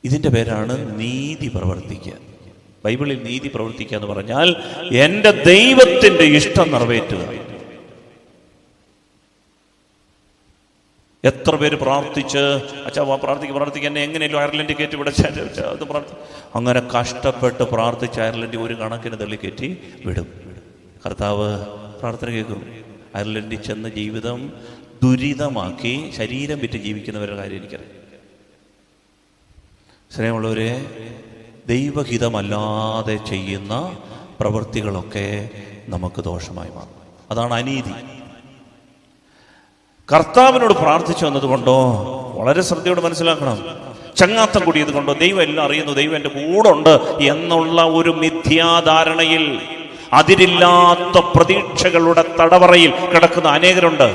ഇതിൻ്റെ പേരാണ് നീതി പ്രവർത്തിക്കുക. ബൈബിളിൽ നീതി പ്രവർത്തിക്കുക എന്ന് പറഞ്ഞാൽ എൻ്റെ ദൈവത്തിൻ്റെ ഇഷ്ടം നിറവേറ്റുക. എത്ര പേര് പ്രാർത്ഥിച്ച്, അച്ഛാ പ്രാർത്ഥിക്കുക, എന്നെ എങ്ങനെയല്ലോ അയർലൻഡ് കയറ്റി വിടച്ചാൽ അങ്ങനെ കഷ്ടപ്പെട്ട് പ്രാർത്ഥിച്ച് അയർലൻഡ് ഒരു കണക്കിന് തള്ളിക്കയറ്റി വിടും. കർത്താവ് പ്രാർത്ഥന കേൾക്കും. അയർലൻഡിൽ ചെന്ന ജീവിതം ദുരിതമാക്കി ശരീരം വിറ്റ് ജീവിക്കുന്നവരുടെ കാര്യം എനിക്കറിയാം. സ്നേഹമുള്ളവരെ, ദൈവഹിതമല്ലാതെ ചെയ്യുന്ന പ്രവൃത്തികളൊക്കെ നമുക്ക് ദോഷമായി മാറും. അതാണ് അനീതി. കർത്താവിനോട് പ്രാർത്ഥിച്ചു വന്നതുകൊണ്ടോ, വളരെ ശ്രദ്ധയോടെ മനസ്സിലാക്കണം, ചങ്ങാത്തം കൂടിയത് കൊണ്ടോ, ദൈവം എല്ലാം അറിയുന്നു, ദൈവം എൻ്റെ കൂടെ ഉണ്ട് എന്നുള്ള ഒരു മിഥ്യാധാരണയിൽ അതിരില്ലാത്ത പ്രതീക്ഷകളുടെ തടവറയിൽ കിടക്കുന്ന അനേകരുണ്ട്.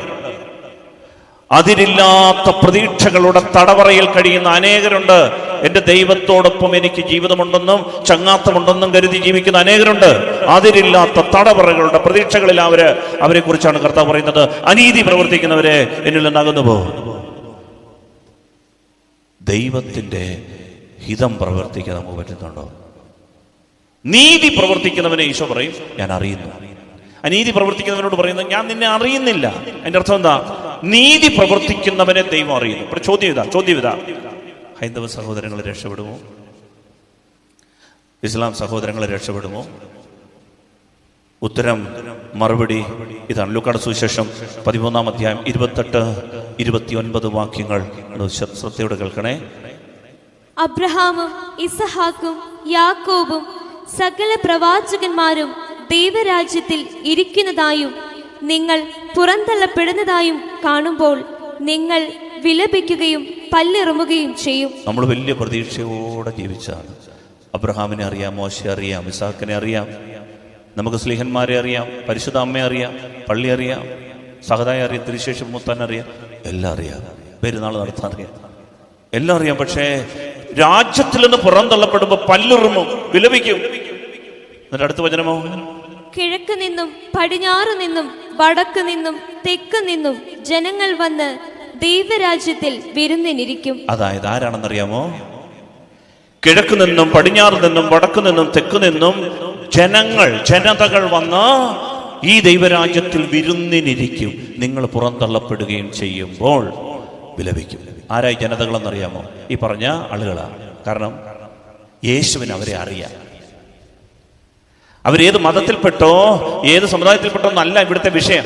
അതിരില്ലാത്ത പ്രതീക്ഷകളുടെ തടവറയിൽ കഴിയുന്ന അനേകരുണ്ട്. എൻ്റെ ദൈവത്തോടൊപ്പം എനിക്ക് ജീവിതമുണ്ടെന്നും ചങ്ങാത്തമുണ്ടെന്നും കരുതി ജീവിക്കുന്ന അനേകരുണ്ട്. അതിരില്ലാത്ത തടവറകളുടെ പ്രതീക്ഷകളിൽ അവരെ കുറിച്ചാണ് കർത്താവ് പറയുന്നത്, അനീതി പ്രവർത്തിക്കുന്നവരെ എന്നിൽ നിന്ന് അകന്നു പോകും. ദൈവത്തിൻ്റെ ഹിതം പ്രവർത്തിക്കാൻ നമുക്ക് പറ്റുന്നുണ്ടോ? നീതി പ്രവർത്തിക്കുന്നവനെ ഈശോ പറയും, ഞാൻ അറിയുന്നു. അനീതി പ്രവർത്തിക്കുന്നവനോട് പറയുന്നത്, ഞാൻ നിന്നെ അറിയുന്നില്ല. അതിന്റെ അർത്ഥം എന്താ? നീതി പ്രവർത്തിക്കുന്നവനെ ദൈവം അറിയുന്നു. ഇപ്പോൾ ചോദ്യം ഇതാ, ഹൈന്ദവ സഹോദരങ്ങൾ രക്ഷപ്പെടുമോ? ഇസ്ലാം സഹോദരങ്ങൾ രക്ഷപ്പെടുമോ? ഉത്തരം, മറുപടി ഇതാണ്. ലൂക്കായുടെ സുവിശേഷം 13-ാം അധ്യായം 28-29 വാക്യങ്ങൾ ശ്രദ്ധയോടെ കേൾക്കണേ. അബ്രഹാമും ഇസഹാക്കും യാക്കോബും സകല പ്രവാചകന്മാരും ദൈവരാജ്യത്തിൽ ഇരിക്കുന്നതായും നിങ്ങൾ പുറന്തള്ളപ്പെടുന്നതായും കാണുമ്പോൾ നിങ്ങൾ വിലപിക്കുകയും പല്ലിറുമുകയും ചെയ്യും. നമ്മൾ വലിയ പ്രതീക്ഷയോടെ ജീവിച്ചാണ്. അബ്രഹാമിനെ അറിയാം, മോശയെ അറിയാം, ഇസാക്കിനെ അറിയാം, നമുക്ക് സ്ലീഹന്മാരെ അറിയാം, പരിശുദ്ധ അമ്മയെ അറിയാം, പള്ളി അറിയാം, സഹതായ അറിയാം, തിരുശേഷം മുത്താൻ അറിയാം, എല്ലാം അറിയാം, പെരുന്നാൾ നടത്താൻ അറിയാം, എല്ലാം അറിയാം. പക്ഷേ രാജ്യത്തിൽ നിന്ന് പുറന്തള്ളപ്പെടുമ്പോൾ പല്ലിറുമും വിലപിക്കും. എന്നിട്ട് അടുത്ത വചനമോ, കിഴക്ക് നിന്നും പടിഞ്ഞാറ് നിന്നും വടക്ക് നിന്നും തെക്ക് നിന്നും ജനങ്ങൾ വന്ന് ദൈവരാജ്യത്തിൽ വിരുന്നിനിരിക്കും. അതായത് ആരാണെന്നറിയാമോ? കിഴക്ക് നിന്നും പടിഞ്ഞാറ് നിന്നും വടക്ക് നിന്നും തെക്ക് നിന്നും ജനതകൾ വന്ന് ഈ ദൈവരാജ്യത്തിൽ വിരുന്നിനിരിക്കും. നിങ്ങൾ പുറന്തള്ളപ്പെടുകയും ചെയ്യുമ്പോൾ വിലപിക്കും. ആരായി ജനതകളെന്നറിയാമോ? ഈ പറഞ്ഞ ആളുകളാണ്. കാരണം യേശുവിന് അവരെ അറിയാം. അവരേത് മതത്തിൽപ്പെട്ടോ ഏത് സമുദായത്തിൽപ്പെട്ടോ എന്നല്ല ഇവിടുത്തെ വിഷയം.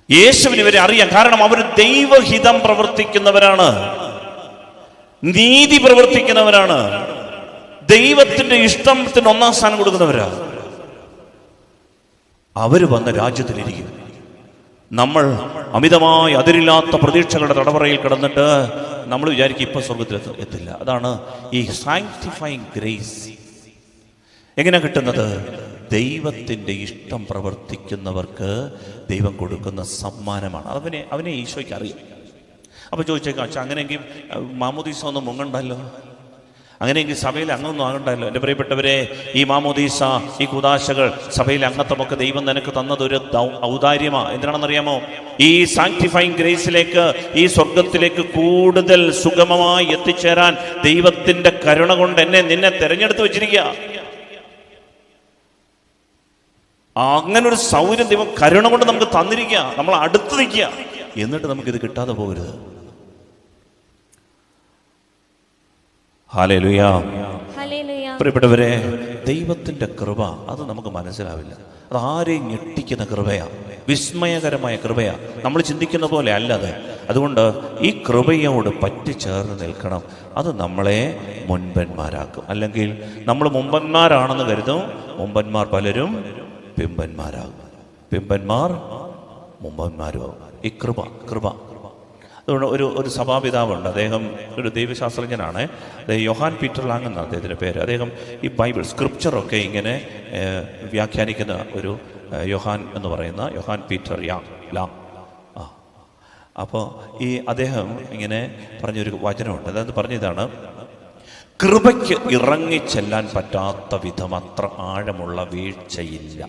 യേശുവിന് ഇവരെ അറിയാം. കാരണം അവർ ദൈവഹിതം പ്രവർത്തിക്കുന്നവരാണ്, നീതി പ്രവർത്തിക്കുന്നവരാണ്, ദൈവത്തിന്റെ ഇഷ്ടത്തിന് ഒന്നാം സ്ഥാനം കൊടുക്കുന്നവരാണ്. അവര് വന്ന രാജ്യത്തിലിരിക്കും. നമ്മൾ അമിതമായി അതിരില്ലാത്ത പ്രതീക്ഷകളുടെ തടവറയിൽ കിടന്നിട്ട് നമ്മൾ വിചാരിക്കും ഇപ്പൊ സ്വർഗത്തിൽ എത്തില്ല. അതാണ് ഈ സാങ്ക്ടിഫൈങ് ഗ്രേസ്. എങ്ങനെ കിട്ടുന്നത്? ദൈവത്തിൻ്റെ ഇഷ്ടം പ്രവർത്തിക്കുന്നവർക്ക് ദൈവം കൊടുക്കുന്ന സമ്മാനമാണ്. അവനെ ഈശോയ്ക്ക് അറിയാം. അപ്പോൾ ചോദിച്ചേക്കാം, അച്ഛാ അങ്ങനെയെങ്കിൽ മാമോദീസ ഒന്നും മുങ്ങണ്ടല്ലോ, അങ്ങനെയെങ്കിൽ സഭയിൽ അംഗമൊന്നും ആകണ്ടല്ലോ. എൻ്റെ പ്രിയപ്പെട്ടവരെ, ഈ മാമോദീസ, ഈ കുദാശകൾ, സഭയിലെ അംഗത്വമൊക്കെ ദൈവം നിനക്ക് തന്നതൊരു ഔദാര്യമാണ്. എന്തിനാണെന്നറിയാമോ? ഈ സാങ്ക്ടിഫൈങ് ഗ്രേസിലേക്ക്, ഈ സ്വർഗത്തിലേക്ക് കൂടുതൽ സുഗമമായി എത്തിച്ചേരാൻ ദൈവത്തിൻ്റെ കരുണ കൊണ്ട് നിന്നെ തെരഞ്ഞെടുത്ത് വെച്ചിരിക്കുക. അങ്ങനൊരു സൗകര്യം ദൈവം കരുണ കൊണ്ട് നമുക്ക് തന്നിരിക്കുക. നമ്മൾ അടുത്ത് നിൽക്കുക. എന്നിട്ട് നമുക്കിത് കിട്ടാതെ പോകരുത്. ഹല്ലേലൂയ. പ്രിയപ്പെട്ടവരെ, ദൈവത്തിന്റെ കൃപ അത് നമുക്ക് മനസ്സിലാവില്ല. അത് ആരെയും ഞെട്ടിക്കുന്ന കൃപയാ, വിസ്മയകരമായ കൃപയാ. നമ്മൾ ചിന്തിക്കുന്ന പോലെ അല്ലത്. അതുകൊണ്ട് ഈ കൃപയോട് പറ്റിച്ചേർന്ന് നിൽക്കണം. അത് നമ്മളെ മുൻപന്മാരാക്കും. അല്ലെങ്കിൽ നമ്മൾ മുമ്പന്മാരാണെന്ന് കരുതും. മുമ്പന്മാർ പലരും പിമ്പന്മാരാകും, പിമ്പന്മാർ മുമ്പന്മാരും. ഈ കൃപ അതുകൊണ്ട് ഒരു സഭാപിതാവുണ്ട്. അദ്ദേഹം ഒരു ദൈവശാസ്ത്രജ്ഞനാണ്. യോഹാൻ പീറ്റർ ലാങ് എന്നാണ് അദ്ദേഹത്തിൻ്റെ പേര്. അദ്ദേഹം ഈ ബൈബിൾ സ്ക്രിപ്ചറൊക്കെ ഇങ്ങനെ വ്യാഖ്യാനിക്കുന്ന ഒരു യോഹാൻ എന്ന് പറയുന്ന യോഹാൻ പീറ്റർ ലാങ്. അപ്പോൾ ഈ അദ്ദേഹം ഇങ്ങനെ പറഞ്ഞൊരു വചനമുണ്ട്. അതായത് പറഞ്ഞതാണ്, കൃപയ്ക്ക് ഇറങ്ങിച്ചെല്ലാൻ പറ്റാത്ത വിധം അത്ര ആഴമുള്ള വീഴ്ചയില്ല,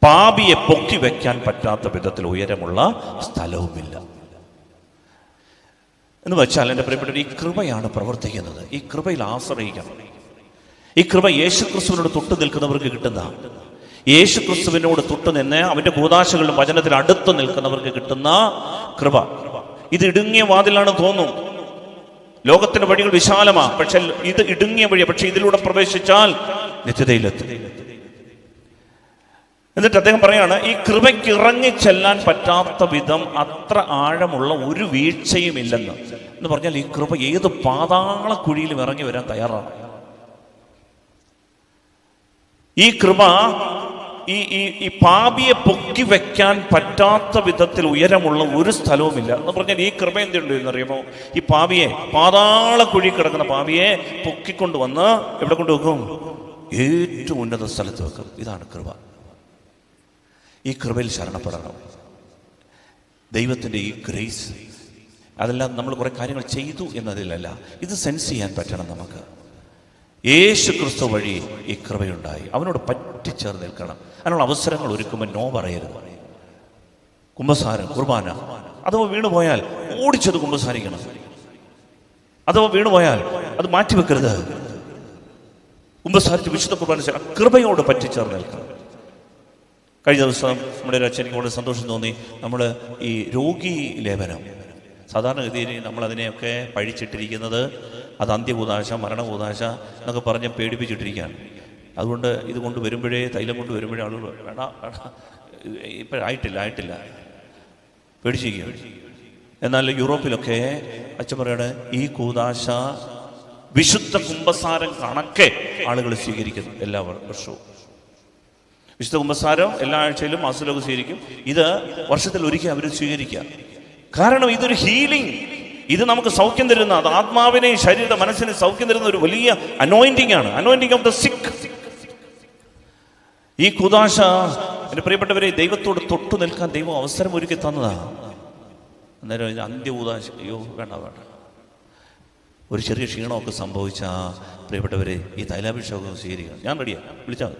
പാപിയെ പൊക്കി വയ്ക്കാൻ പറ്റാത്ത വിധത്തിൽ ഉയരമുള്ള സ്ഥലവുമില്ല. എന്ന് വെച്ചാൽ എൻ്റെ പ്രിയപ്പെട്ടവർ, ഈ കൃപയാണ് പ്രവർത്തിക്കുന്നത്. ഈ കൃപയിൽ ആശ്രയിക്കണം. ഈ കൃപ യേശുക്രിസ്തുവിനോട് തൊട്ട് നിൽക്കുന്നവർക്ക് കിട്ടുന്ന, യേശുക്രിസ്തുവിനോട് തൊട്ട് നിന്ന് അവൻ്റെ കൂദാശകളിലും വചനത്തിൽ അടുത്ത് നിൽക്കുന്നവർക്ക് കിട്ടുന്ന കൃപ. ഇത് ഇടുങ്ങിയ വാതിലാണ് തോന്നും. ലോകത്തിന്റെ വഴികൾ വിശാലമാണ്, പക്ഷെ ഇത് ഇടുങ്ങിയ വഴിയാണ്. പക്ഷെ ഇതിലൂടെ പ്രവേശിച്ചാൽ നിത്യതയിലെത്തും. എന്നിട്ട് അദ്ദേഹം പറയാണ്, ഈ കൃപയ്ക്ക് ഇറങ്ങിച്ചെല്ലാൻ പറ്റാത്ത വിധം അത്ര ആഴമുള്ള ഒരു വീഴ്ചയും ഇല്ലെന്ന്. എന്ന് പറഞ്ഞാൽ ഈ കൃപ ഏത് പാതാള കുഴിയിലും ഇറങ്ങി വരാൻ തയ്യാറാണ്. ഈ കൃപ ഈ പാപിയെ പൊക്കി വെക്കാൻ പറ്റാത്ത വിധത്തിൽ ഉയരമുള്ള ഒരു സ്ഥലവുമില്ല. എന്ന് പറഞ്ഞാൽ ഈ കൃപ എന്തുണ്ട് എന്നറിയുമോ? ഈ പാപിയെ, പാതാള കുഴി കിടക്കുന്ന പാപിയെ പൊക്കിക്കൊണ്ട് വന്ന് എവിടെ കൊണ്ടുവെക്കും? ഏറ്റവും ഉന്നത സ്ഥലത്ത് വെക്കും. ഇതാണ് കൃപ. ഈ കൃപയിൽ ശരണപ്പെടണം. ദൈവത്തിൻ്റെ ഈ ഗ്രേസ്, അതെല്ലാം നമ്മൾ കുറേ കാര്യങ്ങൾ ചെയ്തു എന്നതിലല്ല, ഇത് സെൻസ് ചെയ്യാൻ പറ്റണം നമുക്ക്. യേശു ക്രിസ്തു വഴി ഈ കൃപയുണ്ടായി. അവനോട് പറ്റിച്ചേർന്ന് നിൽക്കണം. അതിനുള്ള അവസരങ്ങൾ ഒരുക്കുമ്പോൾ നോ പറയരുത്. കുമ്പസാരം, കുർബാന, അഥവാ വീണുപോയാൽ ഓടിച്ചത് കുമ്പസാരിക്കണം. അഥവാ വീണുപോയാൽ അത് മാറ്റിവെക്കരുത്. കുമ്പസാരിച്ച് വിശുദ്ധ കുർബാന കൃപയോട് പറ്റിച്ചേർന്ന് നിൽക്കണം. കഴിഞ്ഞ ദിവസം നമ്മുടെ ഒരു അച്ഛനിക്ക് വളരെ സന്തോഷം തോന്നി. നമ്മൾ ഈ രോഗി ലേപനം, സാധാരണഗതിയിൽ നമ്മളതിനെയൊക്കെ പഴിച്ചിട്ടിരിക്കുന്നത് അത് അന്ത്യകൂദാശ, മരണകൂദാശ എന്നൊക്കെ പറഞ്ഞ് പേടിപ്പിച്ചിട്ടിരിക്കുകയാണ്. അതുകൊണ്ട് ഇത് കൊണ്ട് വരുമ്പോഴേ, തൈലം കൊണ്ട് വരുമ്പോഴേ ആളുകൾ വേണ്ട ഇപ്പോഴായിട്ടില്ല പേടിച്ചിരിക്കുക. എന്നാൽ യൂറോപ്പിലൊക്കെ അച്ഛൻ പറയാണ്, ഈ കൂദാശ വിശുദ്ധ കുമ്പസാരം കണക്കെ ആളുകൾ സ്വീകരിക്കുന്നു എല്ലാ വർഷവും. വിശുദ്ധ കുമ്പസാരം എല്ലാ ആഴ്ചയിലും മാസത്തിലൊക്കെ സ്വീകരിക്കും. ഇത് വർഷത്തിൽ ഒരിക്കൽ അവർ സ്വീകരിക്കുക. കാരണം ഇതൊരു ഹീലിംഗ്, ഇത് നമുക്ക് സൗഖ്യം തരുന്ന, അത് ആത്മാവിനെയും ശരീര മനസ്സിനെയും സൗഖ്യം തരുന്ന ഒരു വലിയ അനോയിന്റിംഗ് ആണ്. അനോയിന്റിംഗ് ഓഫ് ദ സിക്ക്. ഈ കൂദാശ, എൻ്റെ പ്രിയപ്പെട്ടവരെ, ദൈവത്തോട് തൊട്ടു നിൽക്കാൻ ദൈവം അവസരം ഒരുക്കി തന്നതാണ്. അന്നേരം ഇത് അന്ത്യകൂദാശ, അയ്യോ വേണ്ട, ഒരു ചെറിയ ക്ഷീണമൊക്കെ സംഭവിച്ച പ്രിയപ്പെട്ടവരെ ഈ തൈലാഭിഷേകം സ്വീകരിക്കണം. ഞാൻ റെഡിയാണ്, വിളിച്ചാൽ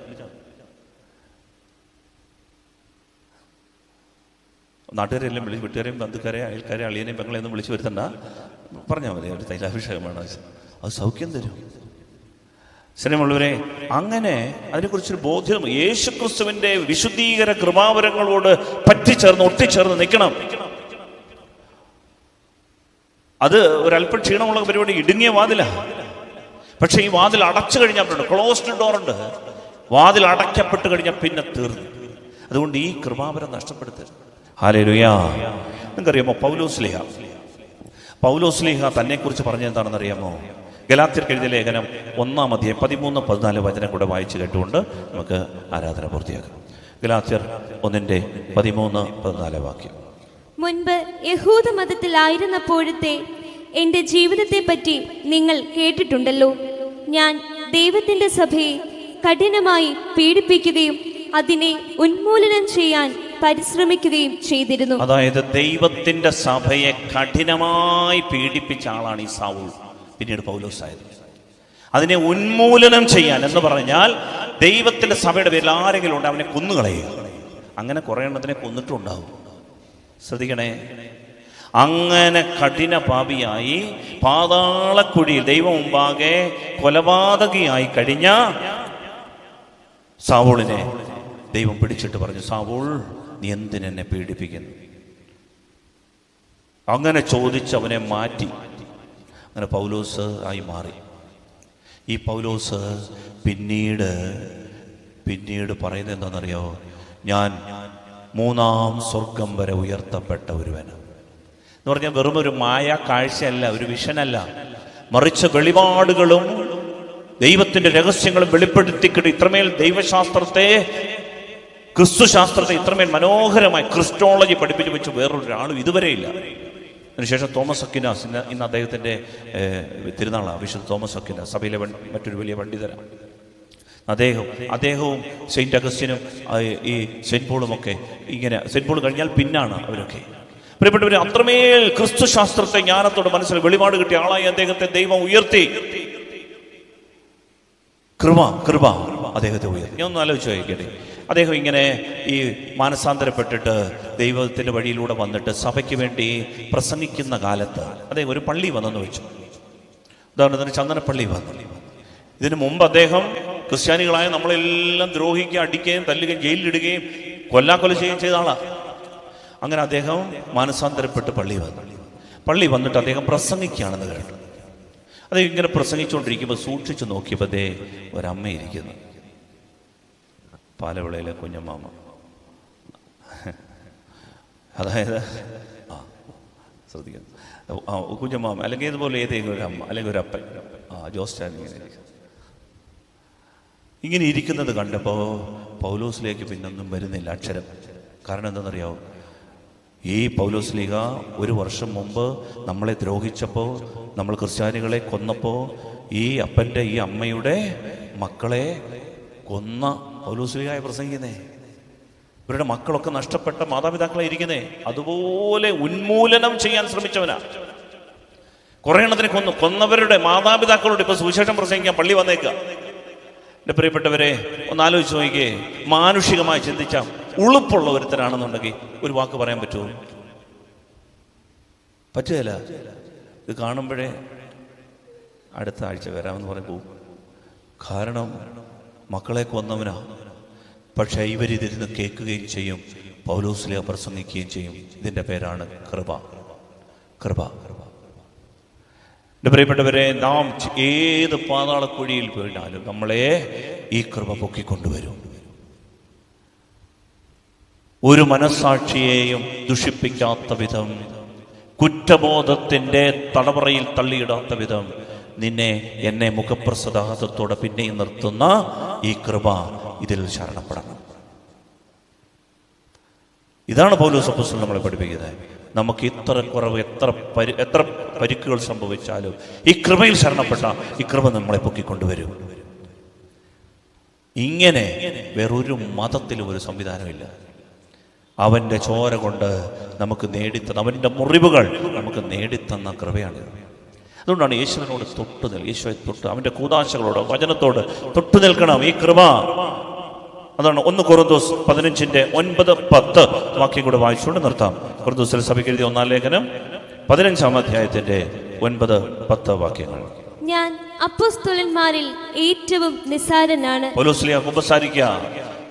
നാട്ടുകാരെല്ലാം വീട്ടുകാരെയും ബന്ധുക്കാരെ അയൽക്കാരെ അളിയനെയും പെങ്ങളെയൊന്നും വിളിച്ചു വരുത്തണ്ട, പറഞ്ഞാൽ മതി ഒരു തൈലാഭിഷേകമാണ്, അത് സൗഖ്യം തരും. സ്നേഹമുള്ളവരെ, അങ്ങനെ അതിനെക്കുറിച്ചൊരു ബോധ്യം യേശുക്രിസ്തുവിന്റെ വിശുദ്ധീകര കൃപാവരങ്ങളോട് പറ്റിച്ചേർന്ന് ഒട്ടിച്ചേർന്ന് നിൽക്കണം. അത് ഒരല്പം ക്ഷീണമുള്ള പരിപാടി, ഇടുങ്ങിയ വാതിലാണ്. പക്ഷെ ഈ വാതിൽ അടച്ചു കഴിഞ്ഞാൽ, ക്ലോസ്ഡ് ഡോർ ഉണ്ട്, വാതിൽ അടയ്ക്കപ്പെട്ട് കഴിഞ്ഞാൽ പിന്നെ തീർന്നു. അതുകൊണ്ട് ഈ കൃപാവരം നഷ്ടപ്പെടുത്തരുത്. ഹല്ലേലൂയ. നിങ്ങൾക്കറിയാമോ പൗലോസ്ലീഹ തന്നെക്കുറിച്ച് പറഞ്ഞ എന്താണെന്നറിയാമോ? ഗലാത്യർക്ക് എഴുതിയ ലേഖനം 1-ാം അധ്യായം 13-14 വചനം കൂടെ വായിച്ചു കേട്ടുകൊണ്ട് നമുക്ക് ആരാധന പൂർത്തിയാക്കാം. ഗലാത്യർ 1:13-14 വാക്യം. മുൻപ് യഹൂദ മതത്തിലായിരുന്നപ്പോഴത്തെ എൻ്റെ ജീവിതത്തെ പറ്റി നിങ്ങൾ കേട്ടിട്ടുണ്ടല്ലോ. ഞാൻ ദൈവത്തിൻ്റെ സഭയെ കഠിനമായി പീഡിപ്പിക്കുകയും അതിനെ ഉന്മൂലനം ചെയ്യാൻ പരിശ്രമിക്കുകയും ചെയ്തിരുന്നു. അതായത് ദൈവത്തിന്റെ സഭയെ കഠിനമായി പീഡിപ്പിച്ച ആളാണ് ഈ സൗൾ, പിന്നീട് പൗലോസായത്. അതിനെ ഉന്മൂലനം ചെയ്യാൻ എന്ന് പറഞ്ഞാൽ ദൈവത്തിന്റെ സഭയുടെ പേരിൽ ആരെങ്കിലും ഉണ്ട് അവനെ കൊന്നുകളയുക. അങ്ങനെ കുറെ എണ്ണത്തിനെ കൊന്നിട്ടുണ്ടാവും. ശ്രദ്ധിക്കണേ. അങ്ങനെ കഠിന പാപിയായി പാതാളക്കുഴിയിൽ ദൈവം മുമ്പാകെ കൊലപാതകിയായി കഴിഞ്ഞ സാവൂളിനെ ദൈവം പിടിച്ചിട്ട് പറഞ്ഞു, സാവൂൾ, നീ എന്തിനെന്നെ പീഡിപ്പിക്കുന്നു? അങ്ങനെ ചോദിച്ചവനെ മാറ്റി. അങ്ങനെ പൗലോസ് ആയി മാറി. ഈ പൗലോസ് പിന്നീട് പറയുന്നത് എന്താണെന്നറിയോ? ഞാൻ 3-ാം സ്വർഗം വരെ ഉയർത്തപ്പെട്ട ഒരുവന് എന്ന് പറഞ്ഞാൽ വെറും ഒരു മായ കാഴ്ചയല്ല, ഒരു വിഷനല്ല, മറിച്ച് വെളിപാടുകളും ദൈവത്തിന്റെ രഹസ്യങ്ങളും വെളിപ്പെടുത്തിക്കിട്ട് ഇത്രമേൽ ദൈവശാസ്ത്രത്തെ, ക്രിസ്തുശാസ്ത്രത്തെ ഇത്രമേൽ മനോഹരമായി ക്രിസ്റ്റോളജി പഠിപ്പിച്ചു വെച്ച് വേറൊരാളും ഇതുവരെയില്ല. അതിനുശേഷം തോമസ് അക്വിനാസ്, ഇന്ന് അദ്ദേഹത്തിൻ്റെ തിരുനാളാണ്, വിശുദ്ധ തോമസ് അക്വിനാസ്, സഭയിലെ മറ്റൊരു വലിയ പണ്ഡിതരാണ്. അദ്ദേഹവും സെയിൻറ്റ് അഗസ്റ്റിനും ഈ സെയിൻറ്റ് പോളുമൊക്കെ ഇങ്ങനെ, സെയിൻറ്റ് പോൾ കഴിഞ്ഞാൽ പിന്നാണ് അവരൊക്കെ. പ്രിയപ്പെട്ടവർ, അത്രമേൽ ക്രിസ്തുശാസ്ത്രത്തെ ജ്ഞാനത്തോട് മനസ്സിൽ വെളിപാട് കിട്ടിയ ആളായി അദ്ദേഹത്തെ ദൈവം ഉയർത്തി. കൃപ അദ്ദേഹത്തെ ഉയർത്തി. ഞാൻ ഒന്ന് ആലോചിച്ച് ചോദിക്കട്ടെ. അദ്ദേഹം ഇങ്ങനെ ഈ മാനസാന്തരപ്പെട്ടിട്ട് ദൈവത്തിൻ്റെ വഴിയിലൂടെ വന്നിട്ട് സഭയ്ക്ക് വേണ്ടി പ്രസംഗിക്കുന്ന കാലത്ത് അദ്ദേഹം ഒരു പള്ളി വന്നെന്ന് വെച്ചു. ഉദാഹരണത്തിന് ചന്ദനപ്പള്ളി വന്നു. ഇതിനു മുമ്പ് അദ്ദേഹം ക്രിസ്ത്യാനികളായ നമ്മളെല്ലാം ദ്രോഹിക്കുകയും അടിക്കുകയും തല്ലുകയും ജയിലിലിടുകയും കൊല്ലാക്കൊല ചെയ്യുകയും ചെയ്ത ആളാണ്. അങ്ങനെ അദ്ദേഹം മാനസാന്തരപ്പെട്ട് പള്ളി വന്നിട്ട് അദ്ദേഹം പ്രസംഗിക്കുകയാണെന്ന് കേട്ടു. അദ്ദേഹം ഇങ്ങനെ പ്രസംഗിച്ചുകൊണ്ടിരിക്കുമ്പോൾ സൂക്ഷിച്ചു നോക്കിയപ്പോൾ ഒരമ്മ ഇരിക്കുന്നു, പാലവിളയിലെ കുഞ്ഞമ്മാമ. അതായത് ശ്രദ്ധിക്കുന്നു, കുഞ്ഞമ്മാമ അല്ലെങ്കിൽ ഇതുപോലെ ഏതെങ്കിലും ഒരു അമ്മ അല്ലെങ്കിൽ ഒരു അപ്പൻ, ജോസ്റ്റാൻ ഇങ്ങനെ ഇരിക്കുന്നത് കണ്ടപ്പോൾ പൗലോസിലേക്ക് പിന്നൊന്നും വരുന്നില്ല അക്ഷരം. കാരണം എന്താണെന്നറിയാമോ? ഈ പൗലോസ്ലീഹ ഒരു വർഷം മുമ്പ് നമ്മളെ ദ്രോഹിച്ചപ്പോൾ, നമ്മൾ ക്രിസ്ത്യാനികളെ കൊന്നപ്പോൾ, ഈ അപ്പൻ്റെ ഈ അമ്മയുടെ മക്കളെ കൊന്ന പൗലോസ്ലീഹയെ പ്രസംഗിക്കുന്നേ. ഇവരുടെ മക്കളൊക്കെ നഷ്ടപ്പെട്ട മാതാപിതാക്കളെ ഇരിക്കുന്നേ. അതുപോലെ ഉന്മൂലനം ചെയ്യാൻ ശ്രമിച്ചവനാ. കുറേ എണ്ണത്തിന് കൊന്നവരുടെ മാതാപിതാക്കളോട് ഇപ്പൊ സുവിശേഷം പ്രസംഗിക്കാൻ പള്ളി വന്നേക്കുക. എൻ്റെ പ്രിയപ്പെട്ടവരെ, ഒന്ന് ആലോചിച്ച് നോക്കിയേ. മാനുഷികമായി ചിന്തിച്ച ഉളുപ്പുള്ള ഒരുത്തരാണെന്നുണ്ടെങ്കിൽ ഒരു വാക്ക് പറയാൻ പറ്റുമോ? പറ്റുകയില്ല. ഇത് കാണുമ്പോഴേ അടുത്ത ആഴ്ച വരാമെന്ന് പറഞ്ഞു പോകും. കാരണം മക്കളെ കൊന്നവനാ. പക്ഷെ ഇവരിതിരുന്ന് കേൾക്കുകയും ചെയ്യും, പൗലോസ്ലീഹ പ്രസംഗിക്കുകയും ചെയ്യും. ഇതിൻ്റെ പേരാണ് കൃപ. കൃപ. എൻ്റെ പ്രിയപ്പെട്ടവരെ, നാം ഏത് പാതാളക്കുഴിയിൽ വീണാലും നമ്മളെ ഈ കൃപ പൊക്കിക്കൊണ്ടുവരും. ഒരു മനസ്സാക്ഷിയെയും ദുഷിപ്പിക്കാത്ത വിധം, കുറ്റബോധത്തിൻ്റെ തടവറയിൽ തള്ളിയിടാത്ത വിധം നിന്നെ എന്നെ മുഖപ്രസാദത്തോടെ പിന്നെയും നിർത്തുന്ന ഈ കൃപ, ഇതിൽ ശരണപ്പെടണം. ഇതാണ് പൗലോസ് അപ്പോസ്തലൻ നമ്മളെ പഠിപ്പിക്കുന്നത്. നമുക്ക് ഇത്ര കുറവ്, എത്ര പരിക്കുകൾ സംഭവിച്ചാലും ഈ കൃപയിൽ ശരണപ്പെട്ട ഈ കൃപ നമ്മളെ പൊക്കിക്കൊണ്ടുവരും. ഇങ്ങനെ വേറൊരു മതത്തിലും ഒരു സംവിധാനമില്ല. അവൻ്റെ ചോര കൊണ്ട് നമുക്ക് നേടിത്തന്ന, അവൻ്റെ മുറിവുകൾ നമുക്ക് നേടിത്തന്ന കൃപയാണിത്. അതുകൊണ്ടാണ് യേശുവിനോട് യേശുവെ തൊട്ട് അവൻ്റെ കൂദാശകളോട്, വചനത്തോട് തൊട്ടു നിൽക്കണം ഈ കൃപ. അതാണ് 1 കൊറിന്തോസ് 15:9-10 വാക്യം കൂടെ വായിച്ചുകൊണ്ട് നിർത്താം. കൊറിന്തോസിൽ സഭയ്ക്ക് എഴുതിയ 1-ാം ലേഖനം 15-ാം അധ്യായത്തിന്റെ 9-10 വാക്യങ്ങൾ. ഞാൻ അപ്പോസ്തലന്മാരിൽ ഏറ്റവും നിസ്സാരനാണ്. പൗലോസ്ലീഹ ഉപസാരിക്കുക,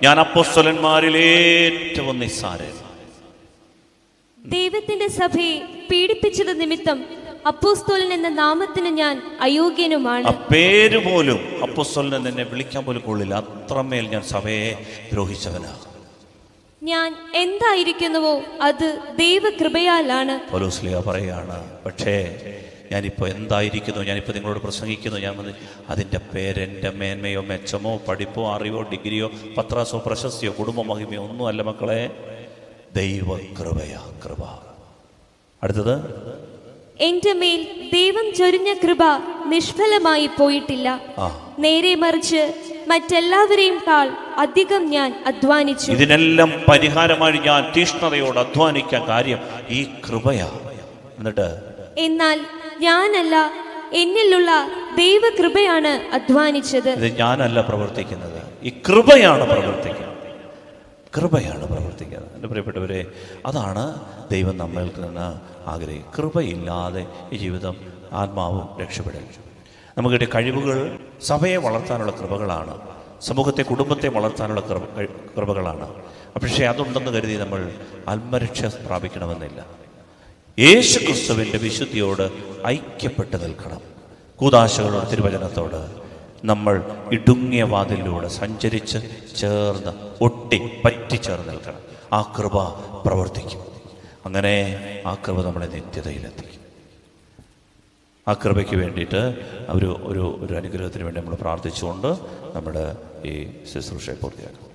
ഞാൻ അപ്പോസ്തലന്മാരിൽ ഏറ്റവും നിസ്സാരൻ. ദൈവത്തിന്റെ സഭയെ പീഡിപ്പിച്ചത് നിമിത്തം അപ്പോസ്തലൻ എന്ന നാമത്തിന് ഞാൻ അയോഗ്യനുമാണ്. പേര് പോലും അപ്പോസ്തലൻ എന്നെ വിളിക്കാൻ പോലും കൊള്ളില്ല, അത്രമേൽ ഞാൻ സഭയെ ദ്രോഹിച്ചവനാ. ഞാൻ എന്തായിരിക്കുന്നുവോ അത് ദൈവകൃപയാലാണ്. പൗലോസ്ലീഹ പറയാണ്, പക്ഷേ ഞാനിപ്പോ എന്തായിരിക്കുന്നു, ഞാനിപ്പോ നിങ്ങളോട് പ്രസംഗിക്കുന്നു, ഞാൻ അതിൻ്റെ പേരെൻ്റെ മേന്മയോ മെച്ചമോ പഠിപ്പോ അറിവോ ഡിഗ്രിയോ പത്രാസോ പ്രശസ്തിയോ കുടുംബ മഹിമയോ ഒന്നും അല്ല മക്കളെ, ദൈവകൃപയാ. കൃപ. അടുത്തത്, എന്റെ മേൽ ദൈവം ചൊരിഞ്ഞ കൃപ നിഷ്ഫലമായി പോയിട്ടില്ല. നേരെ മറിച്ച് മറ്റെല്ലാവരെയും അധികം ഞാൻ അധ്വാനിച്ചു. ഇതിനെല്ലാം പരിഹാരമായി ഞാൻ തീഷ്ണതയോട് അധ്വാനിക്കാൻ കാര്യം ഈ കൃപയാ. എന്നിട്ട്, എന്നാൽ ഞാനല്ല, എന്നിലുള്ള ദൈവകൃപയാണ് അധ്വാനിച്ചത്. ഇത് ഞാനല്ല പ്രവർത്തിക്കുന്നത്, ഈ കൃപയാണ് പ്രവർത്തിക്കുന്നത്. കൃപയാണ് പ്രവർത്തിക്കുന്നത്. എൻ്റെ പ്രിയപ്പെട്ടവരെ, അതാണ് ദൈവം നമ്മൾക്ക് നിന്ന് ആഗ്രഹിക്കും. കൃപയില്ലാതെ ഈ ജീവിതം ആത്മാവും രക്ഷപ്പെടില്ല. നമുക്ക് കിട്ടിയ കഴിവുകൾ സഭയെ വളർത്താനുള്ള കൃപകളാണ്, സമൂഹത്തെ, കുടുംബത്തെ വളർത്താനുള്ള കൃപകളാണ്. പക്ഷേ അതുണ്ടെന്ന് കരുതി നമ്മൾ ആത്മരക്ഷ പ്രാപിക്കണമെന്നില്ല. യേശു ക്രിസ്തുവിൻ്റെ വിശുദ്ധിയോട് ഐക്യപ്പെട്ട് നിൽക്കണം. കൂദാശകളോട്, തിരുവചനത്തോട് നമ്മൾ ഇടുങ്ങിയ വാതിലൂടെ സഞ്ചരിച്ച് ചേർന്ന് പറ്റിച്ചേർന്ന് നിൽക്കണം. ആ കൃപ പ്രവർത്തിക്കും. അങ്ങനെ ആ കൃപ നമ്മളെ നിത്യതയിലെത്തിക്കും. ആ കൃപയ്ക്ക് വേണ്ടിയിട്ട് ഒരു അനുഗ്രഹത്തിന് വേണ്ടി നമ്മൾ പ്രാർത്ഥിച്ചുകൊണ്ട് നമ്മുടെ ഈ ശുശ്രൂഷയെ പൂർത്തിയാക്കും.